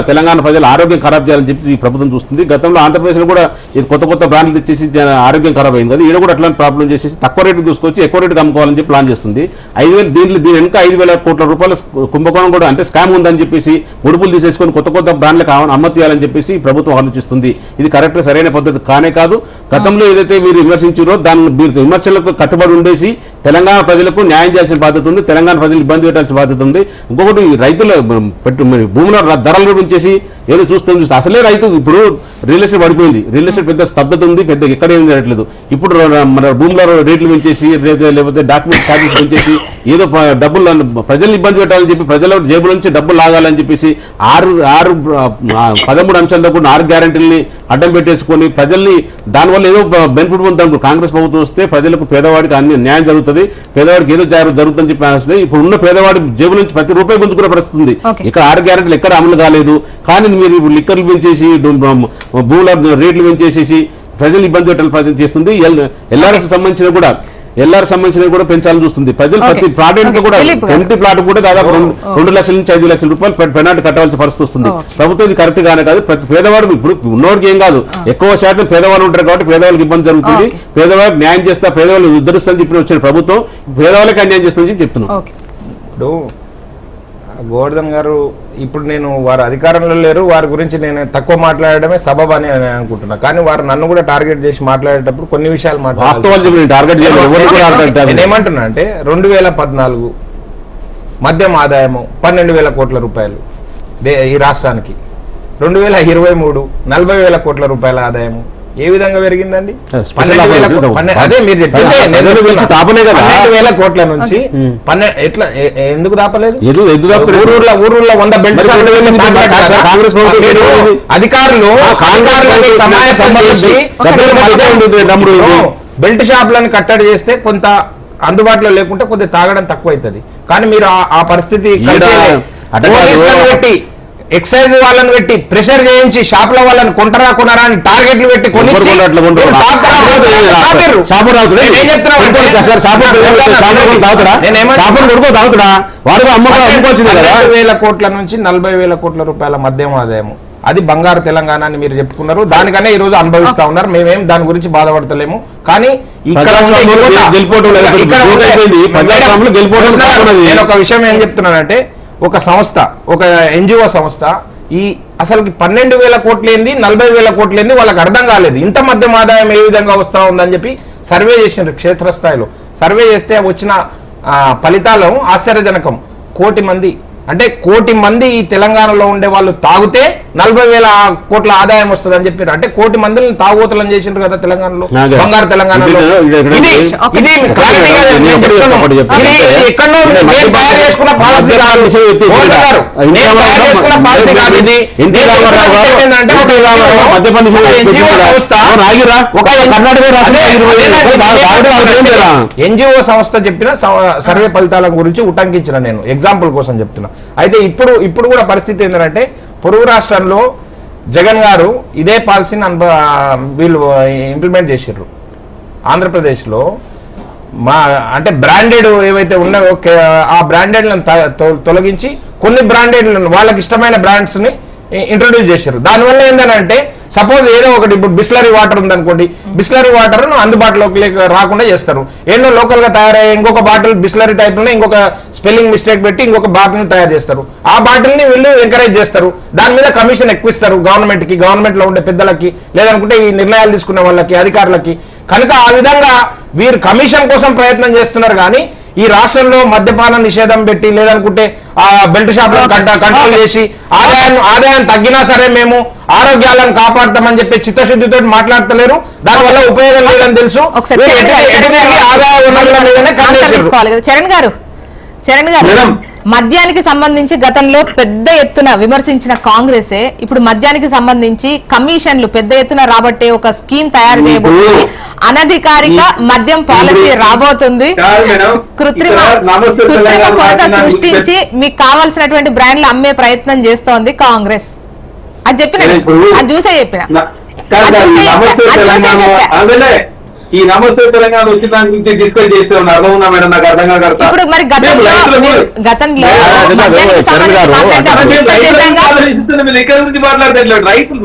తెలంగాణ ప్రజల ఆరోగ్యం ఖరాబ్ చేయాలని చెప్పి ఈ ప్రభుత్వం చూస్తుంది. గతంలో ఆంధ్రప్రదేశ్లో కూడా ఇది కొత్త బ్రాండ్లు తెచ్చేసి ఆరోగ్యం ఖరాబ్ అయింది కదా, ఈడ కూడా అట్లాంటి ప్రాబ్లం చేసేసి తక్కువ రేటుకి తీసుకొచ్చి ఎక్కువ రేటుకి అమ్ముకోవాలని చెప్పి ప్లాన్ చేస్తుంది. 5,000 దీని వెనుక 5,000 కోట్ల రూపాయల కుంభకోణం కూడా అంటే స్కామ్ ఉందని చెప్పేసి ముడుపులు తీసేసుకొని కొత్త బ్రాండ్లకు అమ్మతి చేయాలని చెప్పేసి ఈ ప్రభుత్వం ఆలోచిస్తుంది. ఇది కరెక్ట్ సరైన పద్ధతి కానే కాదు. గతంలో ఏదైతే మీరు విమర్శించారో దాన్ని మీరు విమర్శలకు కట్టుబడి ఉండేసి తెలంగాణ ప్రజలకు న్యాయం చేయాల్సిన బాధ్యత ఉంది, తెలంగాణ ప్రజలు ఇబ్బంది పెట్టాల్సిన బాధ్యత ఉంది. ఇంకొకటి రైతుల భూముల ధరలు పెంచేసి ఏదో చూస్తాం అసలే రైతు ఇప్పుడు రియల్ ఎస్టేట్ పడిపోయింది, రియల్ ఎస్టేట్ పెద్ద స్తబ్దత ఉంది, పెద్ద ఎక్కడ ఏం జరగట్లేదు. ఇప్పుడు మన భూముల రేట్లు పెంచేసి లేకపోతే డాక్యుమెంట్ ఛార్జెస్ పెంచేసి ఏదో డబ్బులు ప్రజల్ని ఇబ్బంది పెట్టాలని చెప్పి ప్రజల జేబుల నుంచి డబ్బులు లాగాలని చెప్పేసి 13 అంశాల్లో కూడా 6 గ్యారెంటీలని అడ్డం పెట్టేసుకొని ప్రజల్ని దానివల్ల ఏదో బెనిఫిట్ పొందుతాం. కాంగ్రెస్ ప్రభుత్వం వస్తే ప్రజలకు పేదవాడికి అన్ని న్యాయం జరుగుతుంది, పేదవాడికి ఏదో జరుగుతుందని చెప్పి వస్తుంది. ఇప్పుడు ఉన్న పేదవాడి జేబు నుంచి ప్రతి రూపాయి గుంజుకునే పరిస్థితి ఉంది. ఇక్కడ 6 గ్యారెంటీలు ఎక్కడ అమలు కాలేదు, కానీ మీరు లిక్కర్లు పెంచేసి భూముల రేట్లు పెంచేసేసి ప్రజలు ఇబ్బంది పెట్టాలని ప్రయత్నం చేస్తుంది. ఎల్ఆర్ఎస్ సంబంధించిన కూడా పెంచాలని చూస్తుంది. ప్రజలు ప్రతి ప్లాట్ కూడా 20 ప్లాట్ కూడా దాదాపు 2 లక్షల నుంచి 5 లక్షల రూపాయలు పెనాల్టీ కట్టవలసిన పరిస్థితి వస్తుంది. ప్రభుత్వం ఇది కరెక్ట్ గానే కాదు. ప్రతి పేదవాడు ఇప్పుడు ఉన్నోడికి ఏం కాదు, ఎక్కువ శాతం పేదవాళ్ళు ఉంటారు కాబట్టి పేదవాళ్ళకి ఇబ్బంది జరుగుతుంది. పేదవాళ్ళకి న్యాయం చేస్తా, పేదవాళ్ళు ఉద్ధరిస్తుందని చెప్పి వచ్చిన ప్రభుత్వం పేదవాళ్ళకి అన్యాయం చేస్తుందని చెప్తున్నాం. ఇప్పుడు గోవర్ధన్ గారు ఇప్పుడు నేను వారు అధికారంలో లేరు, వారి గురించి నేను తక్కువ మాట్లాడడమే సబబ్ అని అనుకుంటున్నా. కానీ వారు నన్ను కూడా టార్గెట్ చేసి మాట్లాడేటప్పుడు కొన్ని విషయాలు ఏమంటున్నా అంటే 2014 మద్యం ఆదాయము 12,000 కోట్ల రూపాయలు ఈ రాష్ట్రానికి, 2023 40,000 కోట్ల రూపాయల ఆదాయము ఏ విధంగా పెరిగిందండి? 12,000 కోట్ల నుంచి ఎట్లా ఎందుకు దాపలేదు? ఊరూర్లో 100 బెల్ట్ కాంగ్రెస్ అధికారులు బెల్ట్ షాపులను కట్టడి చేస్తే కొంత అందుబాటులో లేకుంటే కొద్దిగా తాగడం తక్కువ అవుతుంది. కానీ మీరు ఆ పరిస్థితి పెట్టి ఎక్సైజ్ వాళ్ళని పెట్టి ప్రెషర్ చేయించి షాపుల వాళ్ళని కొంటరా కొనరా అని టార్గెట్లు పెట్టి కోట్ల నుంచి 40,000 కోట్ల రూపాయల మద్యం ఆదాయము, అది బంగారు తెలంగాణ అని మీరు చెప్పుకున్నారు. దానికన్నా ఈ రోజు అనుభవిస్తా ఉన్నారు. మేమేం దాని గురించి బాధపడతలేము. కానీ నేను ఒక విషయం ఏం చెప్తున్నానంటే, ఒక సంస్థ, ఒక NGO సంస్థ ఈ అసలు 12,000 కోట్లు ఏంది 40,000 కోట్లు ఏంది వాళ్ళకి అర్థం కాలేదు. ఇంత మధ్యం ఆదాయం ఏ విధంగా వస్తా ఉందని చెప్పి సర్వే చేసిండ్రు క్షేత్రస్థాయిలో. సర్వే చేస్తే వచ్చిన ఫలితాలు ఆశ్చర్యజనకం. 1 కోటి మంది అంటే 1 కోటి మంది ఈ తెలంగాణలో ఉండే వాళ్ళు తాగితే 40,000 కోట్ల ఆదాయం వస్తుంది అని చెప్పారు. అంటే 1 కోటి మందిని తాగుబోతులను చేసిండ్రు కదా తెలంగాణలో, బంగారు తెలంగాణలో. ఇది క్లారిటీ కాదు, నేను చెప్తున్నాను. ఇది ఎక్కడో నేను తయారు చేసుకున్న పాలసీ కాదు, నేను తయారు చేసుకున్న పాలసీ కాదు. ఇది ఏంటంటే ఒక ఎన్జిఓ సంస్థ చెప్పిన సర్వే ఫలితాల గురించి ఉటంకించిన నేను ఎగ్జాంపుల్ కోసం చెప్తున్నా. అయితే ఇప్పుడు కూడా పరిస్థితి ఏంటంటే పొరుగు రాష్ట్రంలో జగన్ గారు ఇదే పాలసీని వీళ్ళు ఇంప్లిమెంట్ చేసిర్రు. ఆంధ్రప్రదేశ్లో అంటే బ్రాండెడ్ ఏవైతే ఉన్నాయో ఆ బ్రాండెడ్లను తొలగించి కొన్ని బ్రాండెడ్లను వాళ్ళకి ఇష్టమైన బ్రాండ్స్ని ఇంట్రొడ్యూస్ చేశారు. దానివల్ల ఏంటంటే సపోజ్ ఏదో ఒకటి ఇప్పుడు బిస్లరీ వాటర్ ఉందనుకోండి, బిస్లరీ వాటర్ అందుబాటులోకి రాకుండా చేస్తారు. ఏదో లోకల్ గా తయారయ్యే ఇంకొక బాటిల్ బిస్లరీ టైప్ లో ఇంకొక స్పెల్లింగ్ మిస్టేక్ పెట్టి ఇంకొక బాటిల్ తయారు చేస్తారు. ఆ బాటిల్ ని వీళ్ళు ఎంకరేజ్ చేస్తారు. దాని మీద కమిషన్ ఎక్కువ ఇస్తారు గవర్నమెంట్ లో ఉండే పెద్దలకి, లేదనుకుంటే ఈ నిర్ణయాలు తీసుకునే వాళ్ళకి, అధికారులకి. కనుక ఆ విధంగా వీరు కమిషన్ కోసం ప్రయత్నం చేస్తున్నారు. కానీ ఈ రాష్ట్రంలో మద్యపాన నిషేధం పెట్టి, లేదనుకుంటే ఆ బెల్ట్ షాపులను కంట్రోల్ చేసి ఆదాయం తగ్గినా సరే మేము ఆరోగ్యాలను కాపాడతామని చెప్పి చిత్తశుద్ధితో మాట్లాడతలేరు. దానివల్ల ఉపయోగం లేదని తెలుసు. ఆదాయ వనరుల మీదనే కన్నేసారు. చరణ్ గారు, మద్యానికి సంబంధించి గతంలో పెద్ద ఎత్తున విమర్శించిన కాంగ్రెసే ఇప్పుడు మద్యానికి సంబంధించి కమిషన్లు పెద్ద ఎత్తున రాబట్టే ఒక స్కీమ్ తయారు చేయబోతుంది. అనధికారిక మద్యం పాలసీ రాబోతుంది. కృత్రిమ కొరత సృష్టించి మీకు కావాల్సినటువంటి బ్రాండ్లు అమ్మే ప్రయత్నం చేస్తోంది కాంగ్రెస్. అది చెప్పిన అది చూసే చెప్పిన ఈ నమస్తే తెలంగాణ వచ్చిన దాని గురించి డిస్కస్ చేస్తే అర్థం ఉందా మేడం? నాకు అర్థం కాదు. ఇప్పుడు మరి గతంలో ఎక్కడ గురించి మాట్లాడలేదు. రైతులు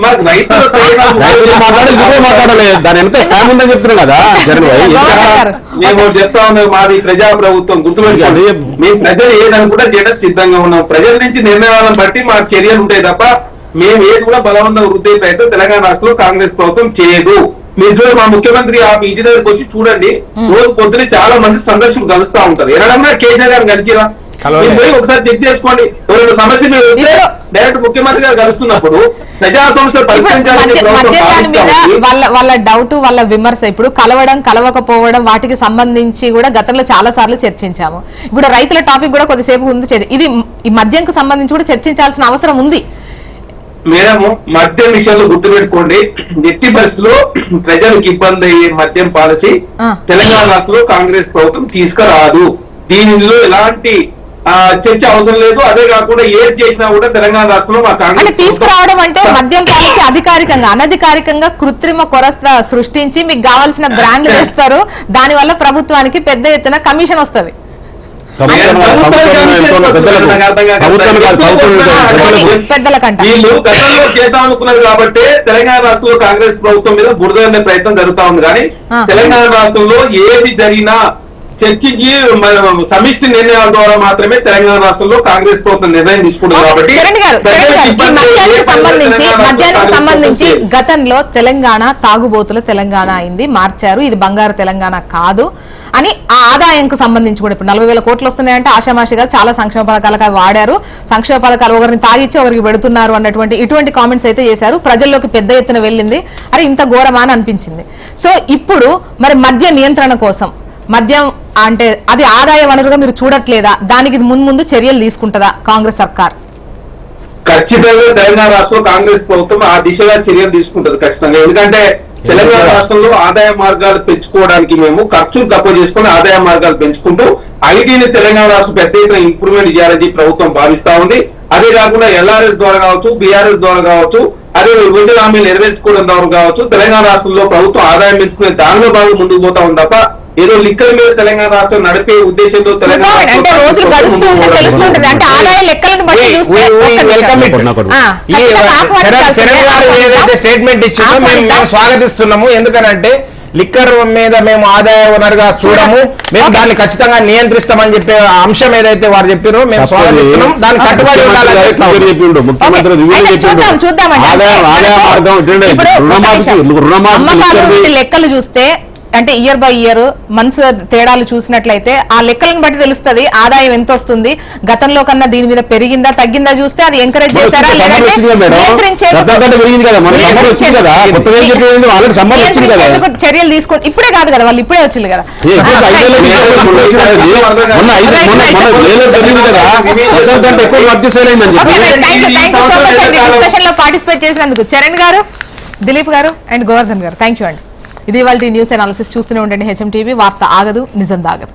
మేము చెప్తా ఉన్నాం, మాది ప్రజా ప్రభుత్వం, గుర్తుపెట్టుకోండి. మేము ప్రజలు ఏదనుకుంటే చేయడం సిద్ధంగా ఉన్నాం. ప్రజల నుంచి నిర్ణయాలను బట్టి మాకు చర్యలు ఉంటాయి తప్ప మేము ఏది కూడా బలవంతం వృద్ధి ప్రయత్నం తెలంగాణ రాష్ట్రంలో కాంగ్రెస్ ప్రభుత్వం చేయదు. మీరు చూడండి, మా ముఖ్యమంత్రి ఆ మీ ఇంటి దగ్గరకు వచ్చి చూడండి, రోజు పొద్దున చాలా మంది సందర్శకులు కలుస్తా ఉంటారు. ఎనడన్నా కేసీఆర్ గారు కలిసిరా? పోయి ఒకసారి చెక్ చేసుకోండి. ఎవరైనా సమస్య మీరు వస్తే డైరెక్ట్ ముఖ్యమంత్రి గారు కలుస్తున్నప్పుడు ప్రజా సమస్యలు పరిష్కరించాలని వాళ్ళ డౌట్, వాళ్ళ విమర్శ ఇప్పుడు కలవకపోవడం వాటికి సంబంధించి కూడా గతంలో చాలా సార్లు చర్చించాము. ఇప్పుడు రైతుల టాపిక్ కూడా కొద్దిసేపు ఉంది. ఇది ఈ మద్యంకు సంబంధించి కూడా చర్చించాల్సిన అవసరం ఉంది. మేడం, మద్యం విషయంలో గుర్తుపెట్టుకోండి, ఎట్టి పరిస్థితుల్లో ప్రజలకు ఇబ్బంది అయ్యే మద్యం పాలసీ తెలంగాణ రాష్ట్రంలో కాంగ్రెస్ ప్రభుత్వం తీసుకురాదు. దీనిలో ఎలాంటి చర్చ అవసరం లేదు. అదే కాకుండా ఏది చేసినా కూడా తెలంగాణ రాష్ట్రంలో మా కాంగ్రెస్ తీసుకురావడం అంటే మద్యం పాలసీ అధికారికంగా అనధికారికంగా కృత్రిమ కొరత సృష్టించి మీకు కావాల్సిన బ్రాండ్లు వేస్తారు. దానివల్ల ప్రభుత్వానికి పెద్ద ఎత్తున కమిషన్ వస్తుంది. వీళ్ళు గతంలో చేద్దాం అనుకున్నారు కాబట్టి తెలంగాణ రాష్ట్రంలో కాంగ్రెస్ ప్రభుత్వం మీద బురద ప్రయత్నం జరుగుతా ఉంది. కానీ తెలంగాణ రాష్ట్రంలో ఏది జరిగినా చర్చించి సమిష్టి నిర్ణయాల ద్వారా మాత్రమే తెలంగాణ రాష్ట్రంలో కాంగ్రెస్ ప్రభుత్వం నిర్ణయం తీసుకుంటుంది. కాబట్టి మద్యానికి సంబంధించి గతంలో తెలంగాణ తాగుబోతుల తెలంగాణ అయింది, మార్చారు. ఇది బంగారు తెలంగాణ కాదు అని ఆ ఆదాయంకు సంబంధించి కూడా ఇప్పుడు 40,000 కోట్లు వస్తున్నాయంటే ఆషామాషిగా చాలా సంక్షేమ పథకాలకు వాడారు. సంక్షేమ పథకాలు ఒకరిని తాగిచ్చి ఒకరికి పెడుతున్నారు అన్నటువంటి ఇటువంటి కామెంట్స్ అయితే చేశారు. ప్రజల్లోకి పెద్ద ఎత్తున వెళ్ళింది. అరే ఇంత ఘోరమా అని అనిపించింది. సో ఇప్పుడు మరి మద్య నియంత్రణ కోసం మద్యం అంటే అది ఆదాయ వనరుగా మీరు చూడట్లేదా? దానికి ముందు చర్యలు తీసుకుంటుందా కాంగ్రెస్ సర్కార్? ఖచ్చితంగా తెలంగాణ రాష్ట్రంలో కాంగ్రెస్ ప్రభుత్వం ఆ దిశగా చర్యలు తీసుకుంటది ఖచ్చితంగా. ఎందుకంటే తెలంగాణ రాష్ట్రంలో ఆదాయ మార్గాలు పెంచుకోవడానికి మేము ఖర్చులు తక్కువ చేసుకుని ఆదాయ మార్గాలు పెంచుకుంటూ ఐటీని తెలంగాణ రాష్ట్రం పెద్ద ఎత్తున ఇంప్రూవ్మెంట్ చేయాలని ప్రభుత్వం భావిస్తా ఉంది. అదే కాకుండా ఎల్ఆర్ఎస్ ద్వారా కావచ్చు, బీఆర్ఎస్ ద్వారా కావచ్చు, అదే వివిధ హామీలు నెరవేర్చుకోవడం ద్వారా కావచ్చు, తెలంగాణ రాష్ట్రంలో ప్రభుత్వం ఆదాయం పెంచుకునే దానిలో భాగం ముందుకు పోతా ఉంది తప్ప ఏదో లిక్కర్ మీద తెలంగాణ రాష్ట్రం నడిపే ఉద్దేశంతో తెలంగాణ స్టేట్మెంట్ ఇచ్చిందో మేము స్వాగతిస్తున్నాము. ఎందుకనంటే లిక్కర్ మీద మేము ఆదాయ వనరుగా చూడము, మేము దాన్ని ఖచ్చితంగా నియంత్రిస్తామని చెప్పే అంశం ఏదైతే వారు చెప్పారో మేము స్వాగతిస్తున్నాం. దాన్ని కట్టుబడి ఉండాలని చెప్పిండు ముఖ్యమంత్రి రివ్యూ అయితే చెప్పిండు. చూద్దామండి. ఆదాయ మార్గం ఏంటంటే ఇప్పుడు రుణమాఫీ లెక్కలు చూస్తే అంటే ఇయర్ బై ఇయర్ మంత్స్ తేడాలు చూసినట్లయితే ఆ లెక్కలను బట్టి తెలుస్తుంది ఆదాయం ఎంత వస్తుంది, గతంలో కన్నా దీని మీద పెరిగిందా తగ్గిందా చూస్తే అది ఎంకరేజ్ చేశారా లేదంటే నియంత్రించేందుకు చర్యలు తీసుకొని ఇప్పుడే కాదు కదా, వాళ్ళు ఇప్పుడే వచ్చింది కదా. డిస్కషన్ లో పార్టిసిపేట్ చేసినందుకు చరణ్ గారు, దిలీప్ గారు అండ్ గోవర్ధన్ గారు థ్యాంక్ యూ అండి. ఇది వాళ్ళ న్యూస్ అనాలిసిస్. చూస్తూనే ఉండండి హెచ్ఎం టీవీ. వార్త ఆగదు, నిజం దాగదు.